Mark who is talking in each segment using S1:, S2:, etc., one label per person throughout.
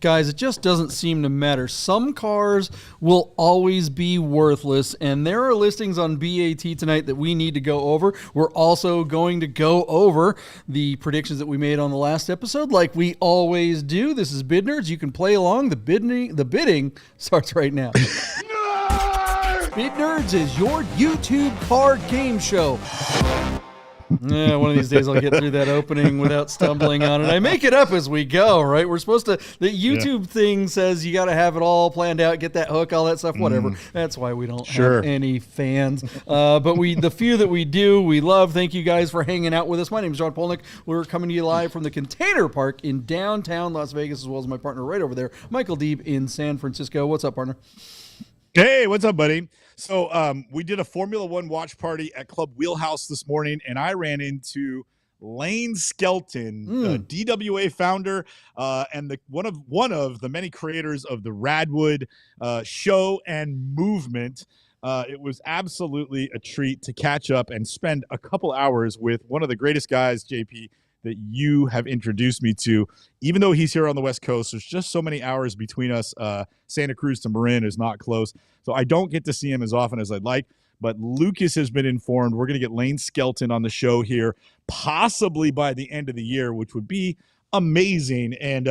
S1: Guys, it just doesn't seem to matter. Some cars will always be worthless, and there are listings on BAT tonight that we need to go over. We're also going to go over the predictions that we made on the last episode, like we always do. This is Bid Nerds. You can play along. The bidding starts right now. Bid Nerds is your YouTube card game show. Yeah, one of these days I'll get through that opening without stumbling on it. I make it up as we go, right? We're supposed to, the YouTube thing says you got to have it all planned out, get that hook, all that stuff, whatever. That's why we don't have any fans. But the few that we do, we love. Thank you guys for hanging out with us. My name is John Polnick. We're coming to you live from the Container Park in downtown Las Vegas, as well as my partner right over there, Michael Deeb in San Francisco. What's up, partner?
S2: Hey, what's up, buddy? So we did a Formula One watch party at Club Wheelhouse this morning, and I ran into Lane Skelton, DWA founder, and one of the many creators of the Radwood show and movement. It was absolutely a treat to catch up and spend a couple hours with one of the greatest guys, JP, that you have introduced me to. Even though he's here on the West Coast, there's just so many hours between us. Santa Cruz to Marin is not close, so I don't get to see him as often as I'd like. But Lucas has been informed we're going to get Lane Skelton on the show here, possibly by the end of the year, which would be amazing. And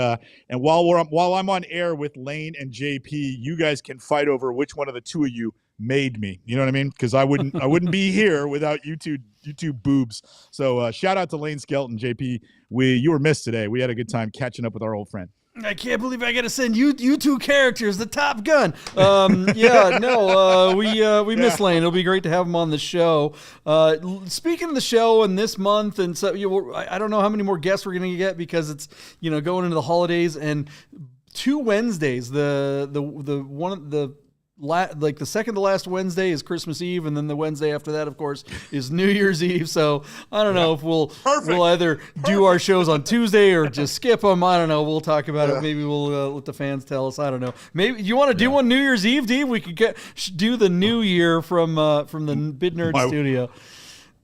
S2: while I'm on air with Lane and JP, you guys can fight over which one of the two of you made me. You know what I mean? Because I wouldn't be here without you two boobs. So shout out to Lane Skelton, JP. You were missed today. We had a good time catching up with our old friend.
S1: I can't believe I got to send you two characters, the Top Gun. We miss Lane. It'll be great to have him on the show. Speaking of the show, and this month, and so I don't know how many more guests we're going to get because it's going into the holidays and 2 Wednesdays. The second to last Wednesday is Christmas Eve, and then the Wednesday after that, of course, is New Year's Eve. So I don't know if we'll either do our shows on Tuesday or just skip them. I don't know. We'll talk about it. Maybe we'll let the fans tell us. I don't know. Maybe you want to do one New Year's Eve, Deeb? We could do the New Year from the Bid Nerd studio.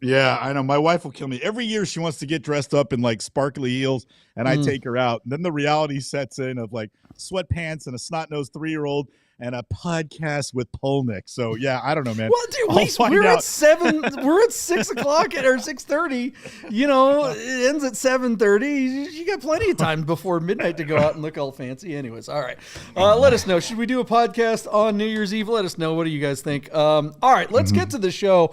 S2: Yeah, I know. My wife will kill me. Every year she wants to get dressed up in like sparkly heels, and I take her out. And then the reality sets in of like sweatpants and a snot-nosed 3-year-old and a podcast with Polnick. So yeah, I don't know, man.
S1: Well, dude, we're at 7. We're at 6 o'clock or 6:30. It ends at 7:30. You got plenty of time before midnight to go out and look all fancy. Anyways, all right. Let us know. Should we do a podcast on New Year's Eve? Let us know. What do you guys think? All right, let's get to the show.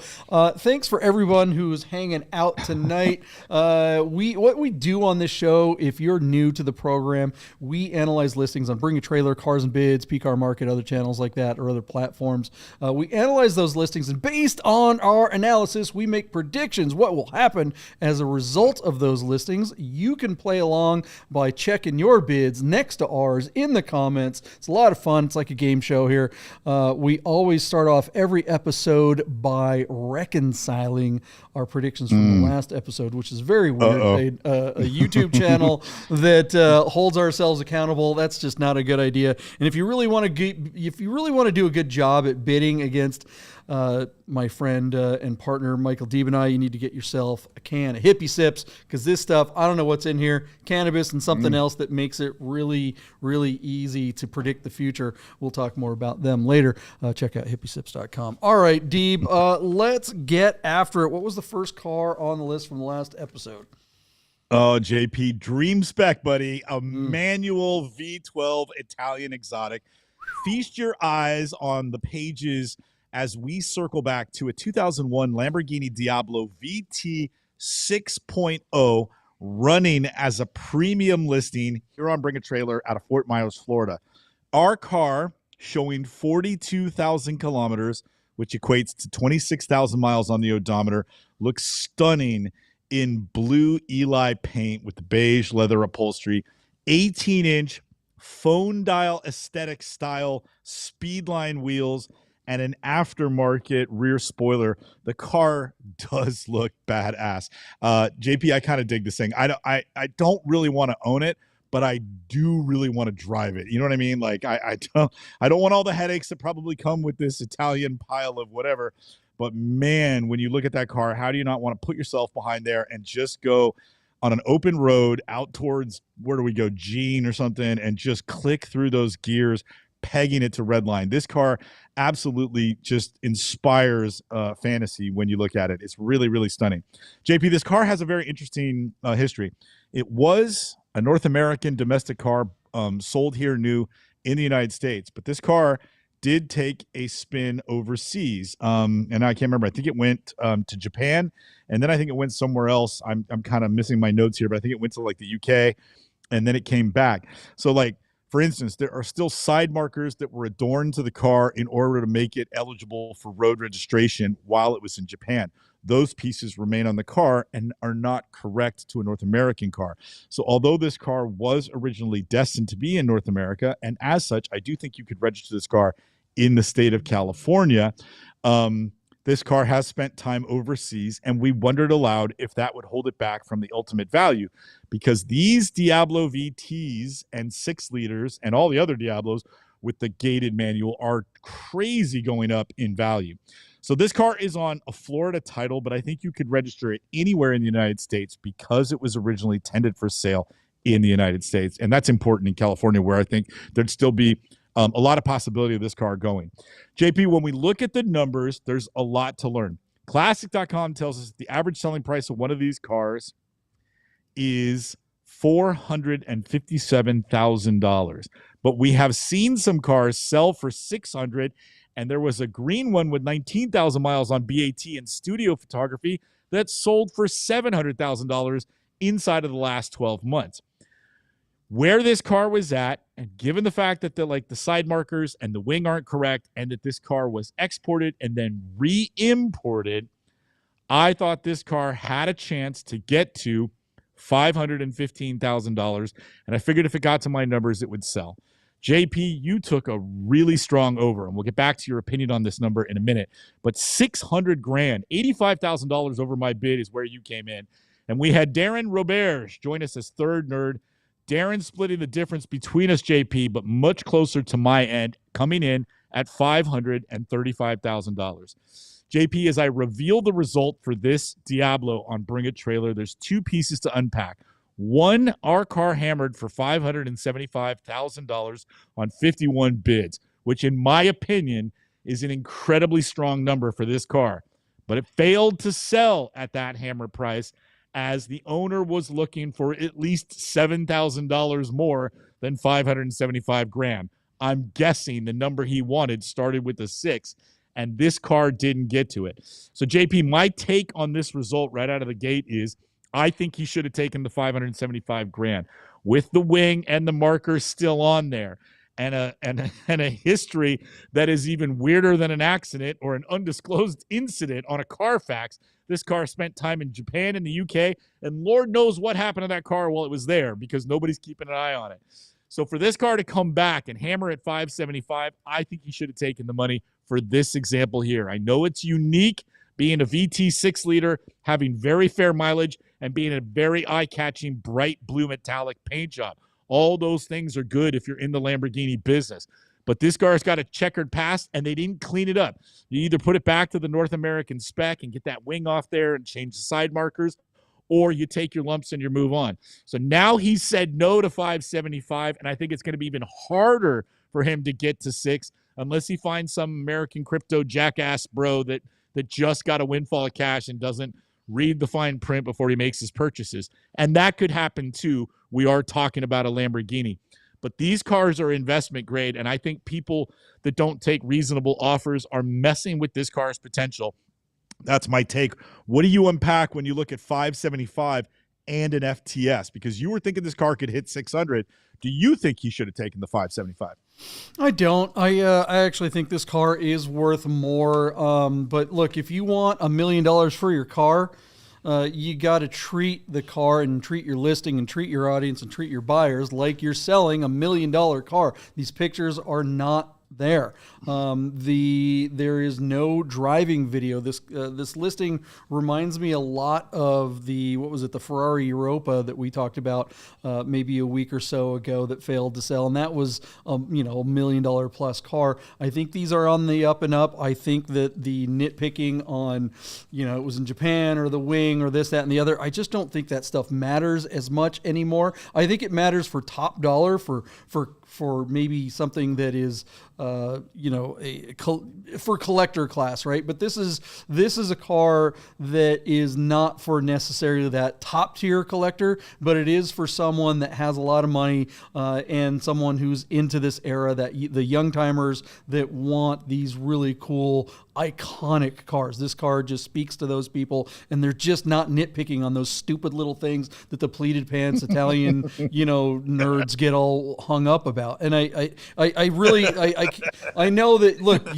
S1: Thanks for everyone who's hanging out tonight. What we do on this show, if you're new to the program, we analyze listings on Bring a Trailer, Cars and Bids, P-Car Market, other channels like that, or other platforms. We analyze those listings, and based on our analysis, we make predictions what will happen as a result of those listings. You can play along by checking your bids next to ours in the comments. It's a lot of fun. It's like a game show here. We always start off every episode by reconciling our predictions from the last episode, which is very weird. A YouTube channel that holds ourselves accountable. That's just not a good idea. And if you really want to do a good job at bidding against my friend and partner Michael Deeb and I, you need to get yourself a can of Hippie Sips, because this stuff, I don't know what's in here, cannabis and something else that makes it really, really easy to predict the future. We'll talk more about them later. Check out hippiesips.com. All right, Deeb, let's get after it. What was the first car on the list from the last episode?
S2: Oh, JP, dream spec, buddy. A manual V12 Italian exotic. Feast your eyes on the pages as we circle back to a 2001 Lamborghini Diablo VT 6.0 running as a premium listing here on Bring a Trailer out of Fort Myers, Florida. Our car showing 42,000 kilometers, which equates to 26,000 miles on the odometer, looks stunning in blue Eli paint with the beige leather upholstery, 18-inch phone dial aesthetic style speedline wheels, and an aftermarket rear spoiler. The car does look badass. JP, I kind of dig this thing. I don't really want to own it, but I do really want to drive it. You know what I mean? Like I don't want all the headaches that probably come with this Italian pile of whatever. But man, when you look at that car, how do you not want to put yourself behind there and just go on an open road out towards, where do we go, Gene or something, and just click through those gears, pegging it to red line. This car absolutely just inspires fantasy when you look at it. It's really, really stunning. JP, this car has a very interesting history. It was a North American domestic car, sold here new in the United States, but this car did take a spin overseas. And I can't remember. I think it went to Japan, and then I think it went somewhere else. I'm kind of missing my notes here, but I think it went to like the UK, and then it came back. So like, for instance, there are still side markers that were adorned to the car in order to make it eligible for road registration while it was in Japan. Those pieces remain on the car and are not correct to a North American car. So although this car was originally destined to be in North America, and as such, I do think you could register this car in the state of California, this car has spent time overseas, and we wondered aloud if that would hold it back from the ultimate value, because these Diablo VTs and 6 liters and all the other Diablos with the gated manual are crazy going up in value. So this car is on a Florida title, but I think you could register it anywhere in the United States because it was originally tended for sale in the United States. And that's important in California, where I think there'd still be a lot of possibility of this car going. JP, when we look at the numbers, there's a lot to learn. Classic.com tells us the average selling price of one of these cars is $457,000. But we have seen some cars sell for $600,000, and there was a green one with 19,000 miles on BAT and studio photography that sold for $700,000 inside of the last 12 months. Where this car was at, and given the fact that the side markers and the wing aren't correct, and that this car was exported and then re-imported, I thought this car had a chance to get to $515,000, and I figured if it got to my numbers, it would sell. JP, you took a really strong over, and we'll get back to your opinion on this number in a minute, but $600,000, $85,000 over my bid is where you came in. And we had Darren Roberge join us as third nerd. Darren splitting the difference between us, JP, but much closer to my end, coming in at $535,000. JP, as I reveal the result for this Diablo on Bring It Trailer, there's two pieces to unpack. One, our car hammered for $575,000 on 51 bids, which in my opinion is an incredibly strong number for this car. But it failed to sell at that hammer price, as the owner was looking for at least $7,000 more than $575,000. I'm guessing the number he wanted started with a 6, and this car didn't get to it. So, JP, my take on this result right out of the gate is I think he should have taken the $575,000 with the wing and the marker still on there, and a history that is even weirder than an accident or an undisclosed incident on a Carfax. This car spent time in Japan and the UK, and Lord knows what happened to that car while it was there, because nobody's keeping an eye on it. So for this car to come back and hammer at $575,000, I think he should have taken the money for this example here. I know it's unique, being a VT 6-liter, having very fair mileage, and being a very eye-catching bright blue metallic paint job. All those things are good if you're in the Lamborghini business. But this car's got a checkered past, and they didn't clean it up. You either put it back to the North American spec and get that wing off there and change the side markers, or you take your lumps and you move on. So now he said no to $575,000, and I think it's going to be even harder for him to get to 6 unless he finds some American crypto jackass bro that just got a windfall of cash and doesn't read the fine print before he makes his purchases. And that could happen too. We are talking about a Lamborghini. But these cars are investment grade, and I think people that don't take reasonable offers are messing with this car's potential. That's my take. What do you unpack when you look at $575,000 and an FTS? Because you were thinking this car could hit $600,000. Do you think he should have taken the $575,000?
S1: I don't. I actually think this car is worth more. But look, if you want $1 million for your car, you got to treat the car and treat your listing and treat your audience and treat your buyers like you're selling $1 million car. These pictures are not there. There is no driving video. This listing reminds me a lot of the Ferrari Europa that we talked about maybe a week or so ago that failed to sell, and that was $1 million plus car. I think these are on the up and up. I think that the nitpicking on it was in Japan or the wing or this, that, and the other, I just don't think that stuff matters as much anymore. I think it matters for top dollar for maybe something that is for collector class, right? But this is a car that is not for necessarily that top tier collector, but it is for someone that has a lot of money and someone who's into this era, that the young timers that want these really cool iconic cars. This car just speaks to those people, and they're just not nitpicking on those stupid little things that the pleated pants Italian nerds get all hung up about. And I know that, look,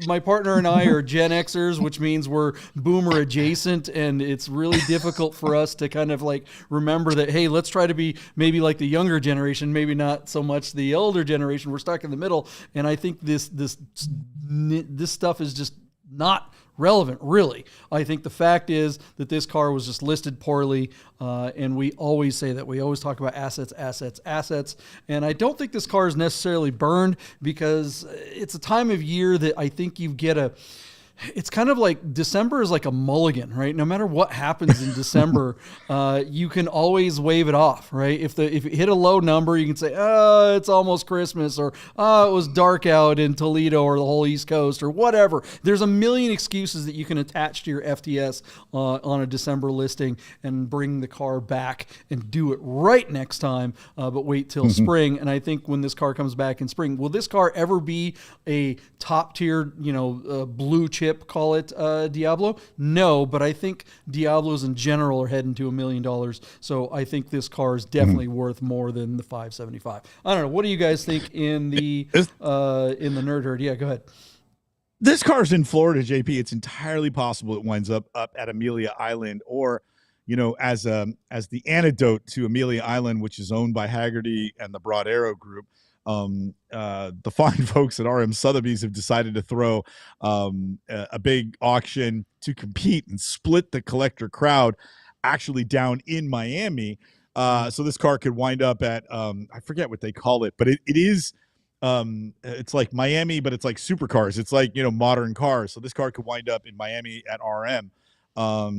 S1: my partner and I are Gen Xers, which means we're boomer adjacent, and it's really difficult for us to kind of like remember that, hey, let's try to be maybe like the younger generation, maybe not so much the older generation. We're stuck in the middle, and I think this stuff is just not relevant, really. I think the fact is that this car was just listed poorly, and we always say that. We always talk about assets, and I don't think this car is necessarily burned, because it's a time of year that I think you get it's kind of like December is like a mulligan, right? No matter what happens in December, you can always wave it off, right? If it hit a low number, you can say, oh, it's almost Christmas, or oh, it was dark out in Toledo or the whole East Coast, or whatever. There's a million excuses that you can attach to your FTS on a December listing and bring the car back and do it right next time, but wait till spring. And I think when this car comes back in spring, will this car ever be a top tier, blue chip, call it Diablo? No, but I think Diablos in general are heading to $1 million. So I think this car is definitely worth more than the $575. I don't know. What do you guys think in the nerd herd? Yeah, go ahead.
S2: This car's in Florida, JP. It's entirely possible it winds up at Amelia Island, or as the antidote to Amelia Island, which is owned by Haggerty and the Broad Arrow Group. The fine folks at RM Sotheby's have decided to throw a big auction to compete and split the collector crowd actually down in Miami. So this car could wind up at I forget what they call it, but it is it's like Miami, but it's like supercars. It's like modern cars. So this car could wind up in Miami at RM.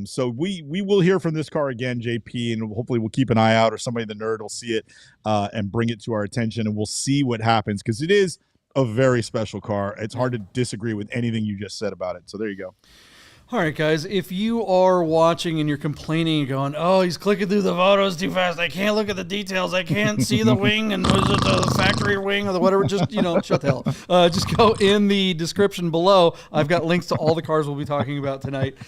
S2: So we will hear from this car again, JP, and hopefully we'll keep an eye out, or somebody in the nerd will see it and bring it to our attention, and we'll see what happens, because it is a very special car. It's hard to disagree with anything you just said about it. So there you go.
S1: All right, guys, if you are watching and you're complaining and going, oh, he's clicking through the photos too fast, I can't look at the details, I can't see the wing, and was it the factory wing or the whatever, just, shut the hell up. Just go in the description below. I've got links to all the cars we'll be talking about tonight,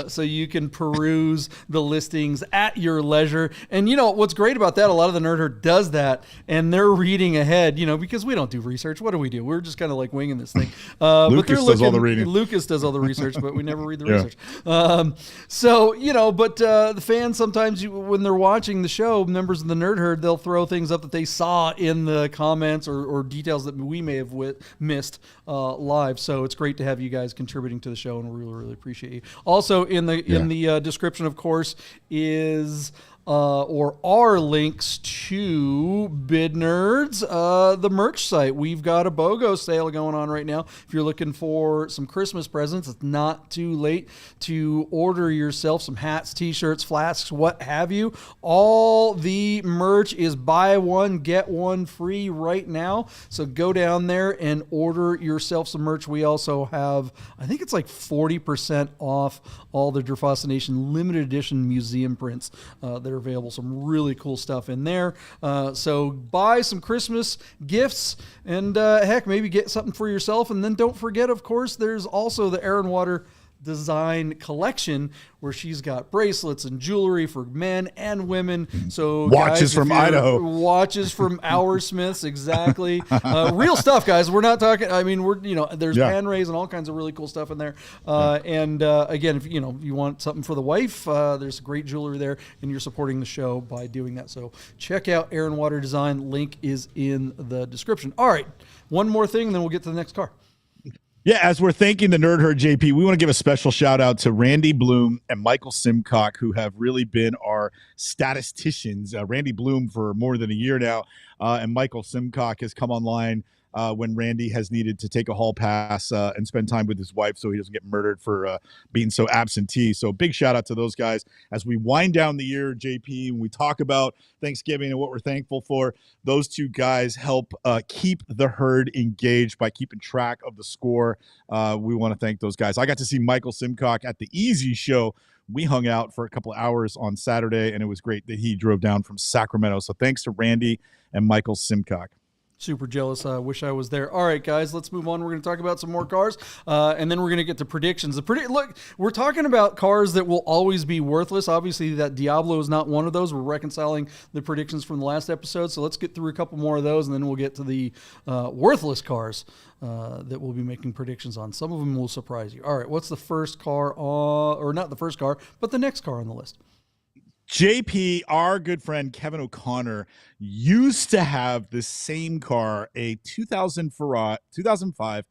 S1: so you can peruse the listings at your leisure. And, what's great about that, a lot of the Nerd Herd does that, and they're reading ahead, because we don't do research. What do? We're just kind of like winging this thing.
S2: Lucas does all the reading.
S1: Lucas does all the research, but we never read the research. But the fans sometimes, when they're watching the show, members of the Nerd Herd, they'll throw things up that they saw in the comments or details that we may have missed live. So it's great to have you guys contributing to the show, and we really, really appreciate you. Also in the description, of course, is are links to Bid Nerds, the merch site. We've got a BOGO sale going on right now. If you're looking for some Christmas presents, it's not too late to order yourself some hats, t-shirts, flasks, what have you. All the merch is buy one, get one free right now. So go down there and order yourself some merch. We also have, I think it's like 40% off all the Derfascination limited edition museum prints that are available. Some really cool stuff in there. So buy some Christmas gifts, and heck, maybe get something for yourself. And then don't forget, of course, there's also the Air and Water Design collection, where she's got bracelets and jewelry for men and women. So
S2: watches from Idaho,
S1: watches from Our Smiths, exactly. Real stuff, guys. We're not talking. I mean, there's pan rays and all kinds of really cool stuff in there. And again, if you want something for the wife, there's great jewelry there, and you're supporting the show by doing that. So check out Air and Water Design. Link is in the description. All right, one more thing, and then we'll get to the next car.
S2: Yeah, as we're thanking the Nerd Herd, JP, we want to give a special shout out to Randy Bloom and Michael Simcock, who have really been our statisticians. Randy Bloom for more than a year now, and Michael Simcock has come online when Randy has needed to take a hall pass and spend time with his wife so he doesn't get murdered for being so absentee. So big shout out to those guys. As we wind down the year, JP, when we talk about Thanksgiving and what we're thankful for, those two guys help keep the herd engaged by keeping track of the score. We want to thank those guys. I got to see Michael Simcock at the Easy Show. We hung out for a couple of hours on Saturday, and it was great that he drove down from Sacramento. So thanks to Randy and Michael Simcock.
S1: Super jealous. I wish I was there. All right, guys, let's move on. We're going to talk about some more cars, and then we're going to get to predictions. Look, we're talking about cars that will always be worthless. Obviously, that Diablo is not one of those. We're reconciling the predictions from the last episode, so let's get through a couple more of those, and then we'll get to the worthless cars that we'll be making predictions on. Some of them will surprise you. All right, what's the first car, or not the first car, but the next car on the list?
S2: JP, our good friend Kevin O'Connor, used to have the same car, a 2005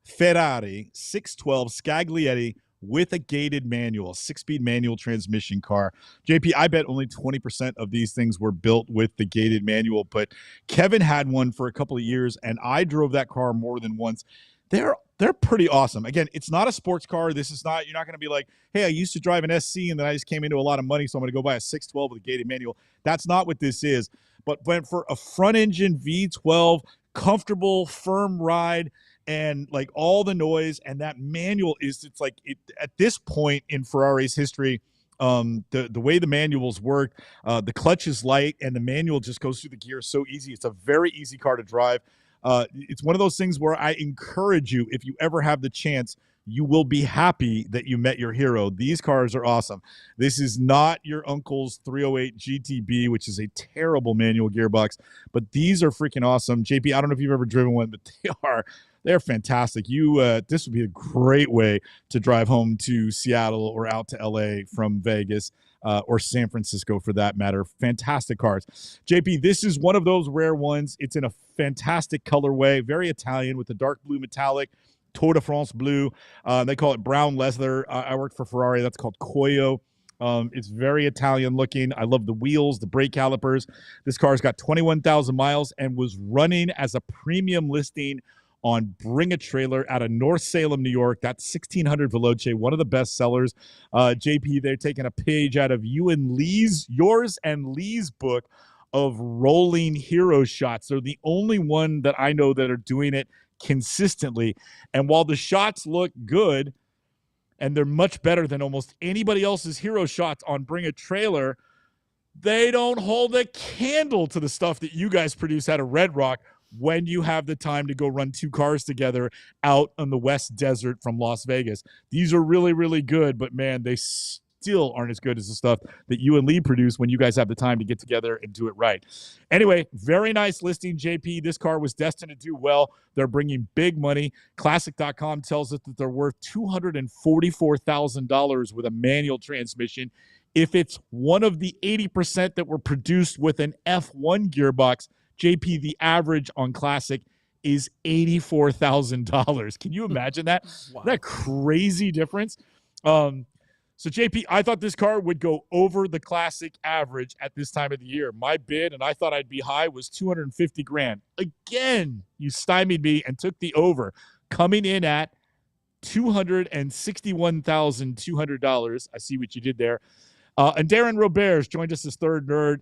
S2: Ferrari 612 Scaglietti with a gated manual, 6-speed manual transmission car. JP, I bet only 20% of these things were built with the gated manual, but Kevin had one for a couple of years, and I drove that car more than once. They're pretty awesome. Again, it's not a sports car. This is not, you're not going to be like, hey, I used to drive an SC and then I just came into a lot of money, so I'm going to go buy a 612 with a gated manual. That's not what this is. But for a front engine V12, comfortable, firm ride, and like all the noise, and that manual at this point in Ferrari's history, the way the manuals work, the clutch is light and the manual just goes through the gears so easy. It's a very easy car to drive. It's one of those things where I encourage you, if you ever have the chance, you will be happy that you met your hero. These cars are awesome. This is not your uncle's 308 GTB, which is a terrible manual gearbox, but these are freaking awesome. JP, I don't know if you've ever driven one, but they're fantastic. This would be a great way to drive home to Seattle or out to LA from Vegas. Or San Francisco for that matter. Fantastic cars. JP, this is one of those rare ones. It's in a fantastic colorway, very Italian with the dark blue metallic, Tour de France blue. They call it brown leather. I worked for Ferrari. That's called Coyo. It's very Italian looking. I love the wheels, the brake calipers. This car's got 21,000 miles and was running as a premium listing on Bring a Trailer out of North Salem, New York. That's 1600 Veloce, one of the best sellers. JP, they're taking a page out of yours and Lee's book of rolling hero shots. They're the only one that I know that are doing it consistently. And while the shots look good, and they're much better than almost anybody else's hero shots on Bring a Trailer, they don't hold a candle to the stuff that you guys produce out of Red Rock when you have the time to go run two cars together out on the West Desert from Las Vegas. These are really, really good, but man, they still aren't as good as the stuff that you and Lee produce when you guys have the time to get together and do it right. Anyway, very nice listing, JP. This car was destined to do well. They're bringing big money. Classic.com tells us that they're worth $244,000 with a manual transmission. If it's one of the 80% that were produced with an F1 gearbox, JP, the average on Classic is $84,000. Can you imagine that? Wow. That crazy difference. So JP, I thought this car would go over the Classic average at this time of the year. My bid, and I thought I'd be high, was $250,000. Again, you stymied me and took the over, coming in at $261,200. I see what you did there. And Darren Roberts joined us as third nerd.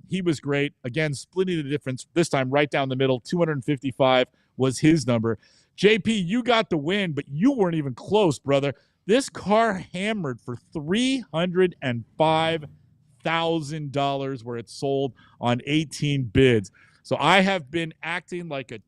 S2: He was great. Again, splitting the difference, this time right down the middle. 255 was his number. JP, you got the win, but you weren't even close, brother. This car hammered for $305,000 where it sold on 18 bids. So I have been acting like a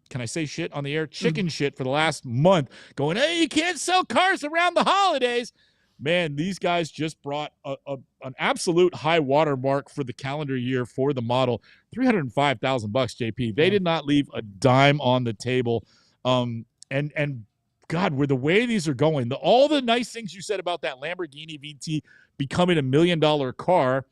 S2: can I say shit on the air? Chicken shit for the last month, going, hey, you can't sell cars around the holidays. Man, these guys just brought an absolute high watermark for the calendar year for the model, $305,000, JP. They did not leave a dime on the table. And God, where the way these are going, all the nice things you said about that Lamborghini VT becoming $1 million car,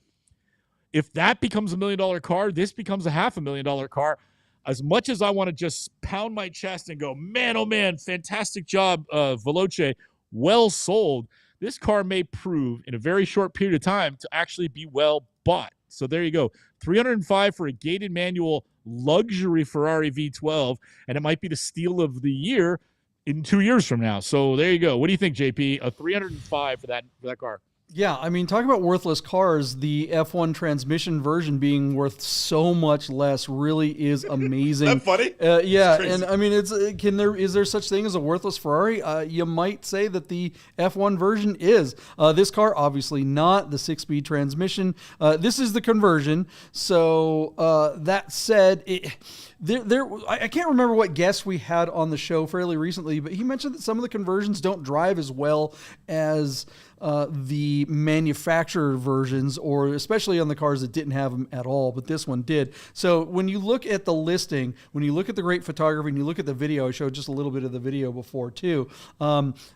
S2: if that becomes $1 million car, this becomes a $500,000 car. As much as I want to just pound my chest and go, man, oh man, fantastic job, Veloce, well sold, this car may prove in a very short period of time to actually be well bought. So there you go. $305 for a gated manual luxury Ferrari V12, and it might be the steal of the year in 2 years from now. So there you go. What do you think, JP? A $305 for that car.
S1: Yeah, I mean, talk about worthless cars. The F1 transmission version being worth so much less really is amazing.
S2: Isn't that funny?
S1: Yeah, and I mean, is there such thing as a worthless Ferrari? You might say that the F1 version is. This car, obviously not the 6-speed transmission. This is the conversion. So that said, I can't remember what guest we had on the show fairly recently, but he mentioned that some of the conversions don't drive as well as the manufacturer versions, or especially on the cars that didn't have them at all, but this one did. So when you look at the listing, when you look at the great photography and you look at the video, I showed just a little bit of the video before too,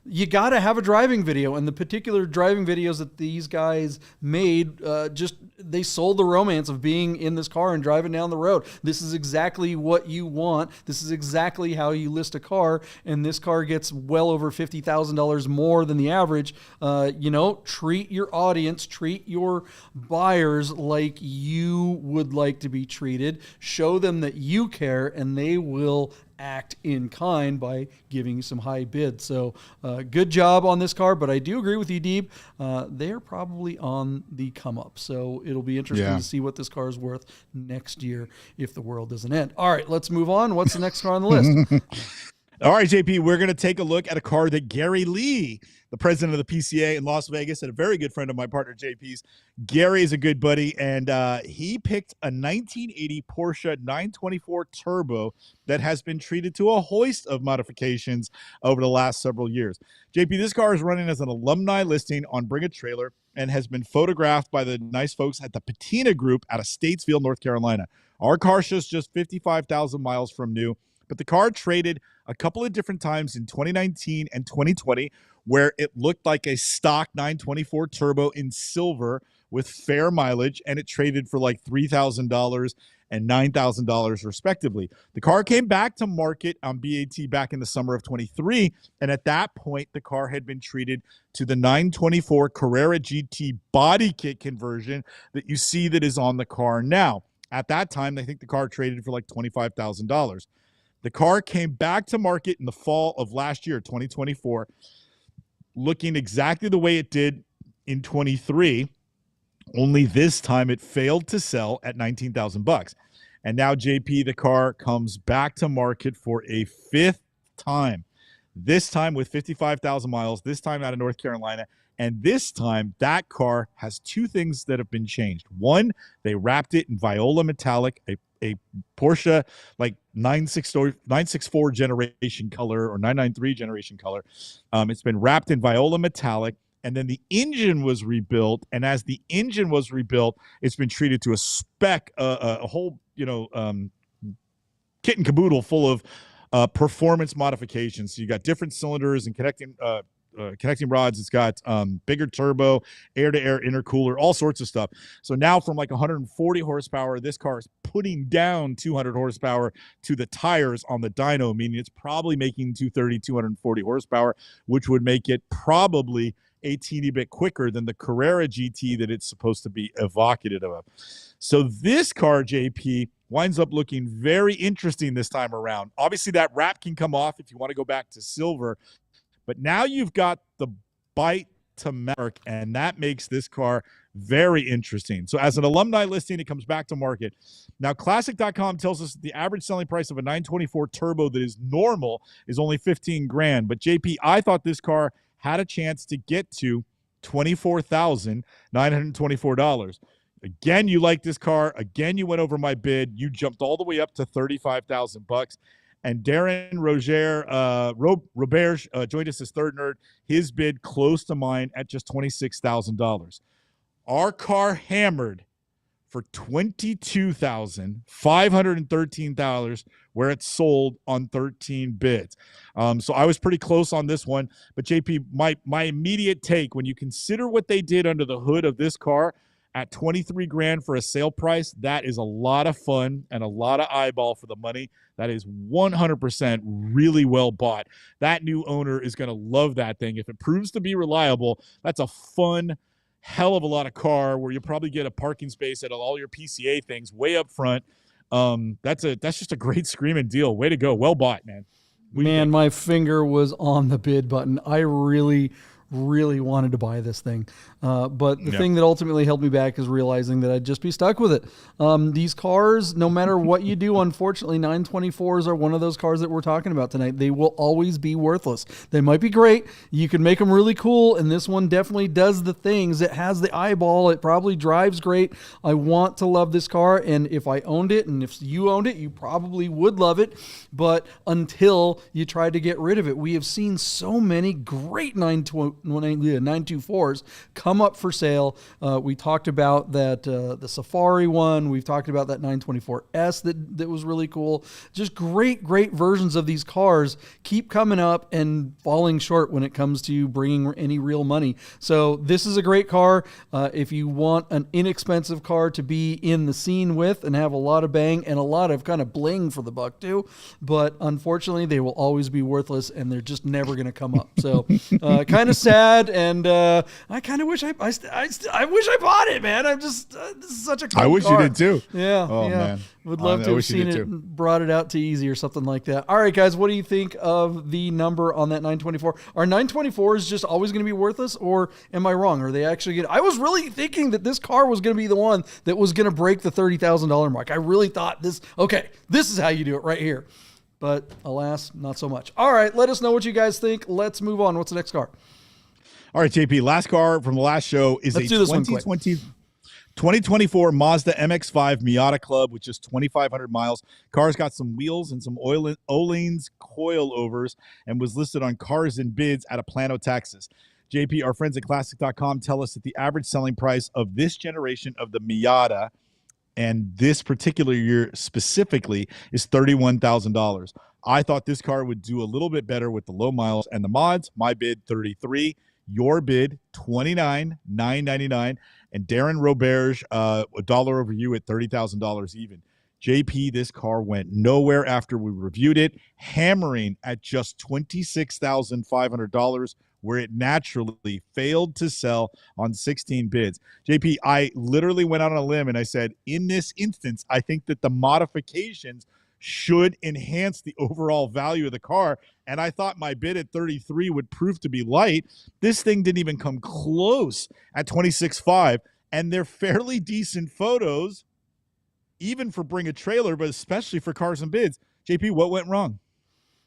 S1: you got to have a driving video, and the particular driving videos that these guys made, they sold the romance of being in this car and driving down the road. This is exactly what you want. This is exactly how you list a car, and this car gets well over $50,000 more than the average. Treat your audience, treat your buyers like you would like to be treated. Show them that you care, and they will act in kind by giving you some high bids. So good job on this car, but I do agree with you, Deeb. They're probably on the come up. So it'll be interesting to see what this car is worth next year if the world doesn't end. All right, let's move on. What's the next car on the list?
S2: All right, JP, we're going to take a look at a car that Gary Lee, the president of the PCA in Las Vegas, and a very good friend of my partner, JP's. Gary is a good buddy, and he picked a 1980 Porsche 924 Turbo that has been treated to a host of modifications over the last several years. JP, this car is running as an alumni listing on Bring a Trailer and has been photographed by the nice folks at the Patina Group out of Statesville, North Carolina. Our car shows just 55,000 miles from new, but the car traded a couple of different times in 2019 and 2020 where it looked like a stock 924 Turbo in silver with fair mileage, and it traded for like $3,000 and $9,000 respectively. The car came back to market on BAT back in the summer of 23, and at that point, the car had been treated to the 924 Carrera GT body kit conversion that you see that is on the car now. At that time, I think the car traded for like $25,000. The car came back to market in the fall of last year, 2024, looking exactly the way it did in 23, only this time it failed to sell at $19,000. And now, JP, the car comes back to market for a fifth time, this time with 55,000 miles, this time out of North Carolina. And this time, that car has two things that have been changed. One, they wrapped it in Viola metallic, a Porsche like 964 generation color or 993 generation color. It's been wrapped in Viola metallic, and then the engine was rebuilt. And as the engine was rebuilt, it's been treated to a spec, a whole kit and caboodle full of performance modifications. So you got different cylinders and connecting rods. It's got bigger turbo, air-to-air intercooler, all sorts of stuff. So now from like 140 horsepower, this car is putting down 200 horsepower to the tires on the dyno, meaning it's probably making 230, 240 horsepower, which would make it probably a teeny bit quicker than the Carrera GT that it's supposed to be evocative of. So this car, JP, winds up looking very interesting this time around. Obviously, that wrap can come off if you want to go back to silver, but now you've got the bite to mark, and that makes this car very interesting. So as an alumni listing, it comes back to market. Now, Classic.com tells us the average selling price of a 924 Turbo that is normal is only $15,000. But JP, I thought this car had a chance to get to $24,924. Again, you like this car. Again, you went over my bid. You jumped all the way up to $35,000. And Darren Roberge joined us as third nerd. His bid close to mine at just $26,000. Our car hammered for $22,513, where it sold on 13 bids. So I was pretty close on this one. But JP, my immediate take, when you consider what they did under the hood of this car at 23 grand for a sale price, that is a lot of fun and a lot of eyeball for the money. That is 100% really well bought. That new owner is going to love that thing. If it proves to be reliable, that's a fun hell of a lot of car where you'll probably get a parking space at all your PCA things way up front. That's just a great screaming deal. Way to go. Well bought, man.
S1: Man, my finger was on the bid button. I really wanted to buy this thing. But the thing that ultimately held me back is realizing that I'd just be stuck with it. These cars, no matter what you do, unfortunately, 924s are one of those cars that we're talking about tonight. They will always be worthless. They might be great. You can make them really cool. And this one definitely does the things. It has the eyeball. It probably drives great. I want to love this car. And if I owned it, and if you owned it, you probably would love it. But until you try to get rid of it, we have seen so many great 924s come up for sale. We talked about that the Safari one. We've talked about that 924S that was really cool. Just great versions of these cars keep coming up and falling short when it comes to bringing any real money. So this is a great car. If you want an inexpensive car to be in the scene with and have a lot of bang and a lot of kind of bling for the buck too, but unfortunately they will always be worthless and they're just never going to come up. So kind of sad, and I kind of wish I wish I bought it, man. I'm just this is such a cool
S2: I wish
S1: car.
S2: you did too.
S1: Yeah.
S2: Oh man,
S1: would love to have seen it and brought it out to easy or something like that. All right, guys, what do you think of the number on that 924? Are 924s just always going to be worthless, or am I wrong? Are they actually good? I was really thinking that this car was going to be the one that was going to break the $30,000 mark. I really thought this is how you do it right here. But alas, not so much. All right, let us know what you guys think. Let's move on. What's the next car?
S2: All right, JP, last car from the last show is a 2024 Mazda MX-5 Miata Club with just 2,500 miles. Car's got some wheels and some Öhlins coilovers and was listed on Cars and Bids out of Plano, Texas. JP, our friends at Classic.com tell us that the average selling price of this generation of the Miata and this particular year specifically is $31,000. I thought this car would do a little bit better with the low miles and the mods. My bid, $33,000. Your bid, $29,999. And Darren Roberge, a dollar over you at $30,000 even. JP, this car went nowhere after we reviewed it, hammering at just $26,500, where it naturally failed to sell on 16 bids. JP, I literally went out on a limb and I said, in this instance, I think that the modifications should enhance the overall value of the car. And I thought my bid at 33 would prove to be light. This thing didn't even come close at 26.5, and they're fairly decent photos, even for Bring a Trailer, but especially for Cars and Bids. JP, what went wrong?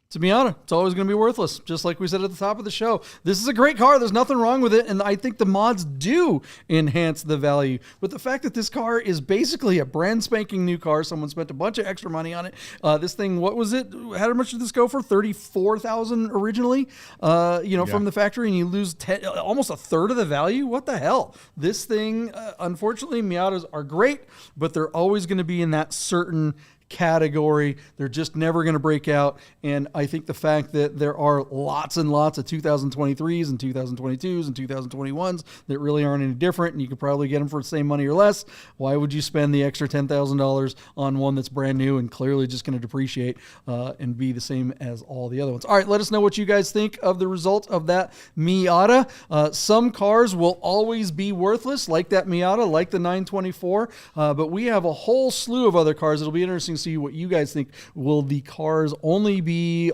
S1: To be honest, it's always going to be worthless, just like we said at the top of the show. This is a great car. There's nothing wrong with it, and I think the mods do enhance the value. But the fact that this car is basically a brand spanking new car, someone spent a bunch of extra money on it. This thing, what was it? How much did this go for? $34,000 originally, from the factory, and you lose almost a third of the value? What the hell? This thing, unfortunately, Miatas are great, but they're always going to be in that certain category. They're just never going to break out. And I think the fact that there are lots and lots of 2023s and 2022s and 2021s that really aren't any different, and you could probably get them for the same money or less, why would you spend the extra $10,000 on one that's brand new and clearly just going to depreciate and be the same as all the other ones? All right, let us know what you guys think of the result of that Miata. Some cars will always be worthless, like that Miata, like the 924, but we have a whole slew of other cars. It'll be interesting to see what you guys think. Will the cars always be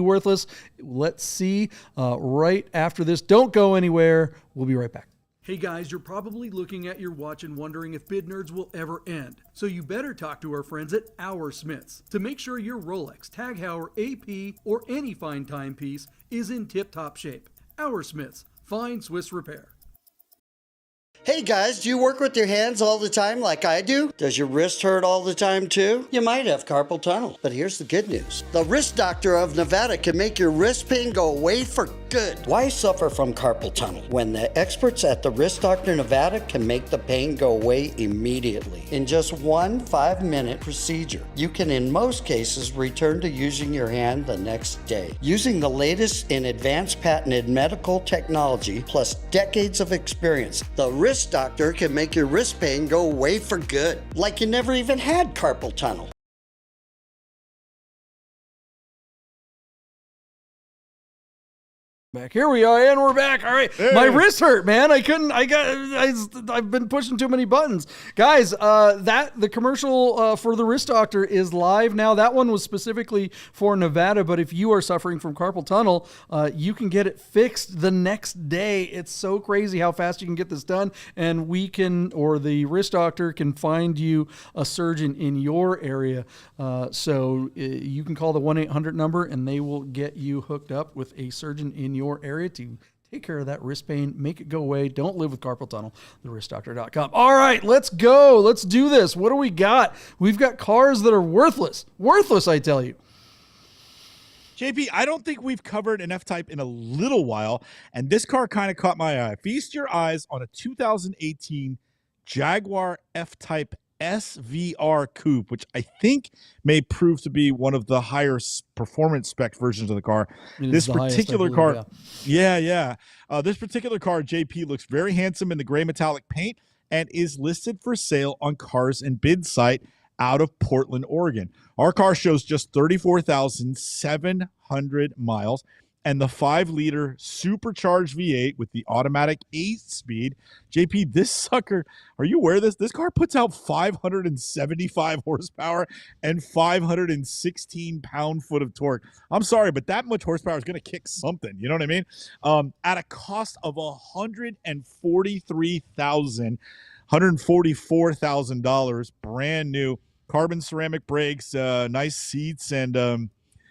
S1: worthless? Let's see right after this. Don't go anywhere. We'll be right back. Hey guys, you're probably looking at your watch and wondering if Bid Nerds will ever end. So you better talk to our friends at Our Smiths to make sure your Rolex, Tag Heuer, AP, or any fine timepiece is in tip-top shape. Our Smiths, fine Swiss repair.
S3: Hey guys, do you work with your hands all the time like I do? Does your wrist hurt all the time too? You might have carpal tunnel, but here's the good news. The Wrist Doctor of Nevada can make your wrist pain go away for good. Why suffer from carpal tunnel when the experts at the Wrist Doctor Nevada can make the pain go away immediately? In just one 5-minute procedure, you can in most cases return to using your hand the next day. Using the latest in advanced patented medical technology plus decades of experience, the Wrist Doctor can make your wrist pain go away for good, like you never even had carpal tunnel.
S1: Back here we are, and we're back. All right, my wrist hurt, man. I've been pushing too many buttons, guys. The commercial for the Wrist Doctor is live now. That one was specifically for Nevada, but if you are suffering from carpal tunnel, you can get it fixed the next day. It's so crazy how fast you can get this done, and the Wrist Doctor can find you a surgeon in your area. So you can call the 1-800 number, and they will get you hooked up with a surgeon in your area to take care of that wrist pain, make it go away. Don't live with carpal tunnel. TheWristDoctor.com. All right, let's go. Let's do this. What do we got? We've got cars that are worthless. Worthless, I tell you.
S2: JP, I don't think we've covered an F-Type in a little while, and this car kind of caught my eye. Feast your eyes on a 2018 Jaguar F-Type SVR coupe, which I think may prove to be one of the higher performance spec versions of the car. This particular car, this particular car, JP, looks very handsome in the gray metallic paint and is listed for sale on Cars and Bid site out of Portland, Oregon. Our car shows just 34,700 miles. And the 5-liter supercharged V8 with the automatic 8-speed. JP, this sucker, are you aware of this? This car puts out 575 horsepower and 516 pound-foot of torque. I'm sorry, but that much horsepower is going to kick something. You know what I mean? At a cost of $144,000, brand new carbon ceramic brakes, nice seats, and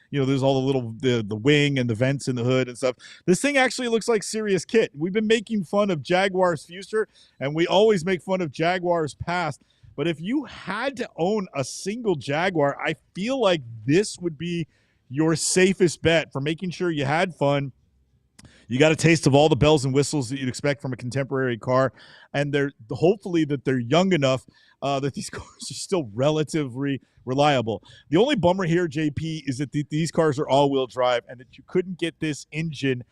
S2: there's all the little the wing and the vents in the hood and stuff. This thing actually looks like serious kit. We've been making fun of Jaguar's future, and we always make fun of Jaguar's past. But if you had to own a single Jaguar, I feel like this would be your safest bet for making sure you had fun. You got a taste of all the bells and whistles that you'd expect from a contemporary car, and hopefully that they're young enough that these cars are still relatively reliable. The only bummer here, JP, is that these cars are all-wheel drive and that you couldn't get this engine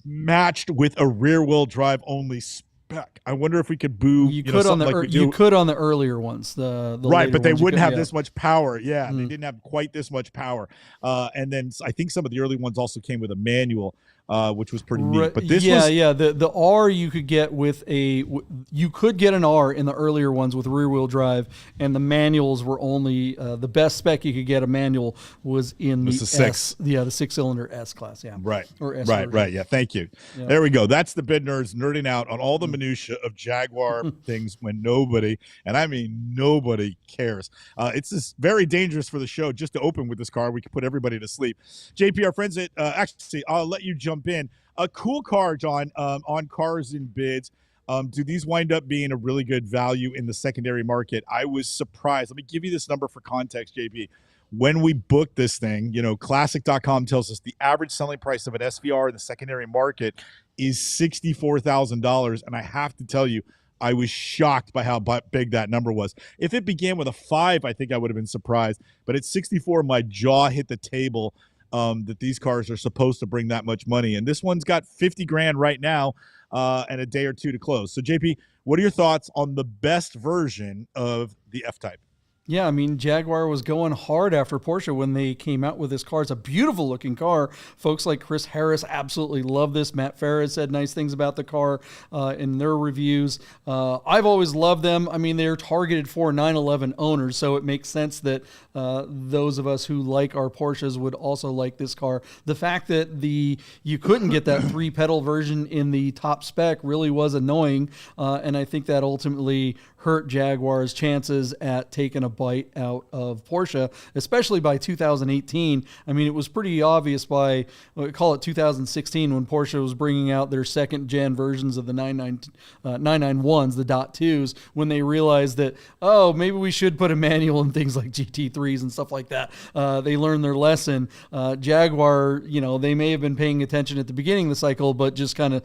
S2: matched with a rear-wheel drive only spec. I wonder if we could boo.
S1: You could on the earlier ones, the
S2: right, but they wouldn't have this much power. Yeah, they didn't have quite this much power. And then I think some of the early ones also came with a manual, which was pretty neat. But this
S1: the R you could get you could get an R in the earlier ones with rear wheel drive, and the manuals were only the best spec you could get a manual was in the 6. The 6-cylinder S class. Yeah,
S2: right,
S1: or S
S2: right,
S1: version.
S2: right. Yeah, thank you. Yeah. There we go. That's the bid nerds nerding out on all the minutia of Jaguar things when nobody, and I mean nobody, cares. It's just very dangerous for the show just to open with this car. We could put everybody to sleep. JP, our friends at actually, I'll let you jump in. A cool car, John, on Cars and Bids. Do these wind up being a really good value in the secondary market? I was surprised. Let me give you this number for context, JP. When we booked this thing, Classic.com tells us the average selling price of an SVR in the secondary market is $64,000. And I have to tell you, I was shocked by how big that number was. If it began with a 5, I think I would have been surprised. But at 64, my jaw hit the table that these cars are supposed to bring that much money. And this one's got 50 grand right now and a day or two to close. So, JP, what are your thoughts on the best version of the F-Type?
S1: Yeah, I mean, Jaguar was going hard after Porsche when they came out with this car. It's a beautiful looking car. Folks like Chris Harris absolutely love this. Matt Farah said nice things about the car in their reviews. I've always loved them. I mean, they're targeted for 911 owners, so it makes sense that those of us who like our Porsches would also like this car. The fact that you couldn't get that 3-pedal version in the top spec really was annoying, and I think that ultimately hurt Jaguar's chances at taking a bite out of Porsche, especially by 2018. I mean, it was pretty obvious by, call it 2016, when Porsche was bringing out their second gen versions of the 991s, the .2s, when they realized that, oh, maybe we should put a manual in things like GT3s and stuff like that. They learned their lesson. Jaguar, they may have been paying attention at the beginning of the cycle, but just kind of,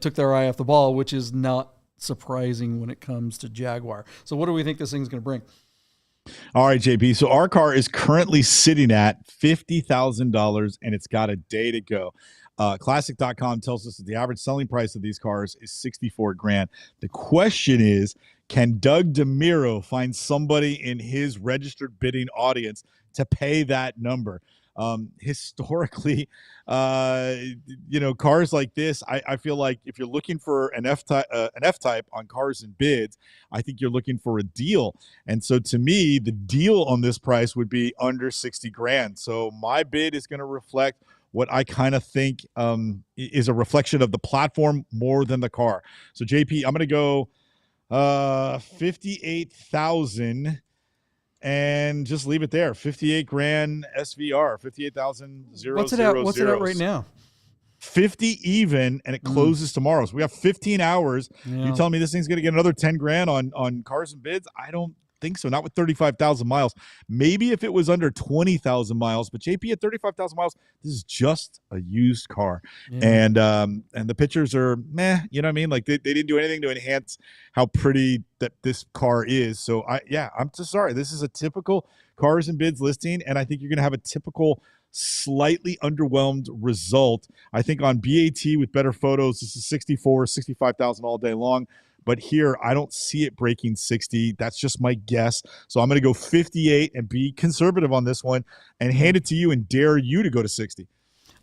S1: took their eye off the ball, which is not surprising when it comes to Jaguar. So what do we think this thing's going to bring?
S2: All right, JP. So our car is currently sitting at $50,000 and it's got a day to go. Classic.com tells us that the average selling price of these cars is $64,000. The question is, can Doug DeMiro find somebody in his registered bidding audience to pay that number? Historically, cars like this, I feel like if you're looking for an F-Type on cars and bids, I think you're looking for a deal. And so to me, the deal on this price would be under $60,000. So my bid is going to reflect what I kind of think is a reflection of the platform more than the car. So JP, I'm going to go 58,000 and just leave it there. $58,000 SVR, 58,000.
S1: What's it at right now?
S2: 50 even, and it closes tomorrow. So we have 15 hours. Yeah. You're telling me this thing's going to get another 10 grand on cars and bids? I don't think so. Not with 35,000 miles. Maybe if it was under 20,000 miles, but JP, at 35,000 miles, this is just a used car. Yeah. And the pictures are meh, you know what I mean? Like they didn't do anything to enhance how pretty that this car is. So I'm just sorry. This is a typical cars and bids listing, and I think you're going to have a typical slightly underwhelmed result. I think on BAT with better photos, this is 65,000 all day long. But here, I don't see it breaking 60. That's just my guess. So I'm going to go 58 and be conservative on this one and hand it to you and dare you to go to 60.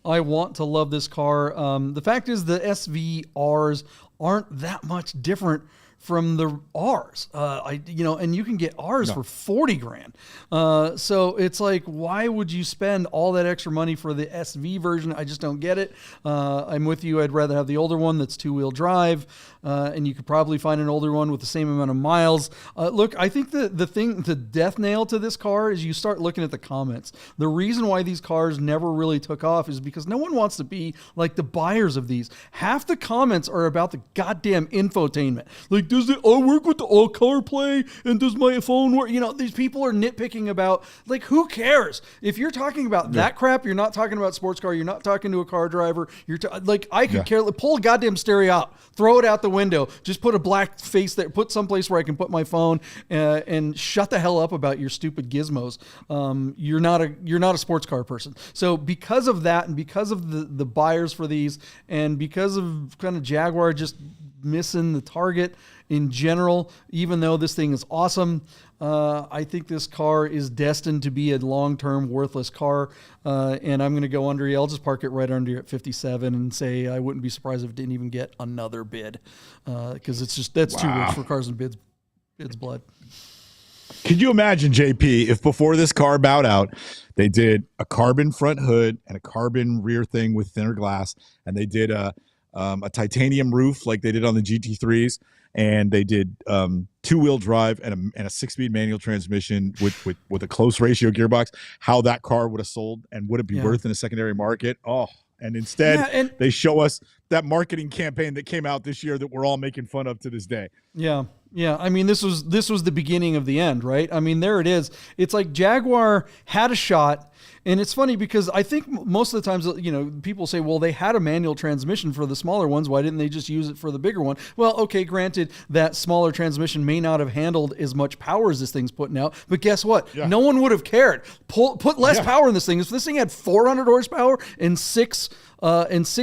S1: I want to love this car. The fact is the SVRs aren't that much different from the R's, and you can get R's for $40,000. So it's like, why would you spend all that extra money for the SV version? I just don't get it. I'm with you. I'd rather have the older one that's 2-wheel drive. And you could probably find an older one with the same amount of miles. Look, I think the death nail to this car is you start looking at the comments. The reason why these cars never really took off is because no one wants to be like the buyers of these. Half the comments are about the goddamn infotainment. Like, does it all work with the all color play? And does my phone work? These people are nitpicking about, like, who cares? If you're talking about that crap, you're not talking about sports car. You're not talking to a car driver. I could care. Pull a goddamn stereo out, throw it out the window, just put a black face there, put someplace where I can put my phone, and shut the hell up about your stupid gizmos. You're not a sports car person. So because of that, and because of the buyers for these, and because of kind of Jaguar just missing the target in general, even though this thing is awesome, I think this car is destined to be a long-term worthless car, and I'm going to go under. I'll just park it right under at 57 and say I wouldn't be surprised if it didn't even get another bid, because that's too rich for cars and bids blood.
S2: Could you imagine, JP, if before this car bowed out, they did a carbon front hood and a carbon rear thing with thinner glass, and they did a titanium roof like they did on the GT3s, and they did 2-wheel drive and a 6-speed manual transmission with a close ratio gearbox, how that car would have sold and would it be worth in a secondary market? Oh, and instead they show us that marketing campaign that came out this year that we're all making fun of to this day. Yeah.
S1: Yeah, I mean, this was the beginning of the end, right? I mean, there it is. It's like Jaguar had a shot, and it's funny because I think most of the times, people say, well, they had a manual transmission for the smaller ones. Why didn't they just use it for the bigger one? Well, okay, granted, that smaller transmission may not have handled as much power as this thing's putting out, but guess what? Yeah. No one would have cared. Put less power in this thing. If this thing had 400 horsepower and six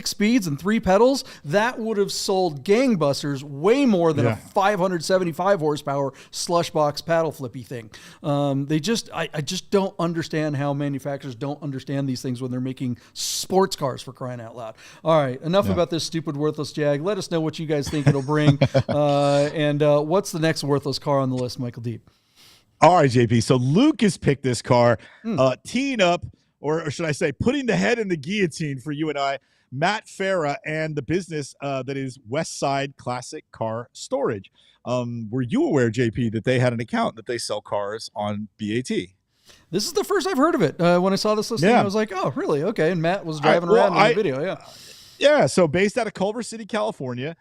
S1: speeds and 3 pedals, that would have sold gangbusters way more than a 575 horsepower slush box paddle flippy thing. I just don't understand how manufacturers don't understand these things when they're making sports cars, for crying out loud. All right, enough about this stupid worthless Jag. Let us know what you guys think it'll bring. And what's the next worthless car on the list, Michael Deeb?
S2: All right, JP. So Luke has picked this car, teeing up or should I say, putting the head in the guillotine for you and I, Matt Farah and the business that is West Side Classic Car Storage. Were you aware, JP, that they had an account that they sell cars on BAT?
S1: This is the first I've heard of it. When I saw this listing, I was like, oh, really? Okay. And Matt was driving around in the video. Yeah.
S2: Yeah. So based out of Culver City, California,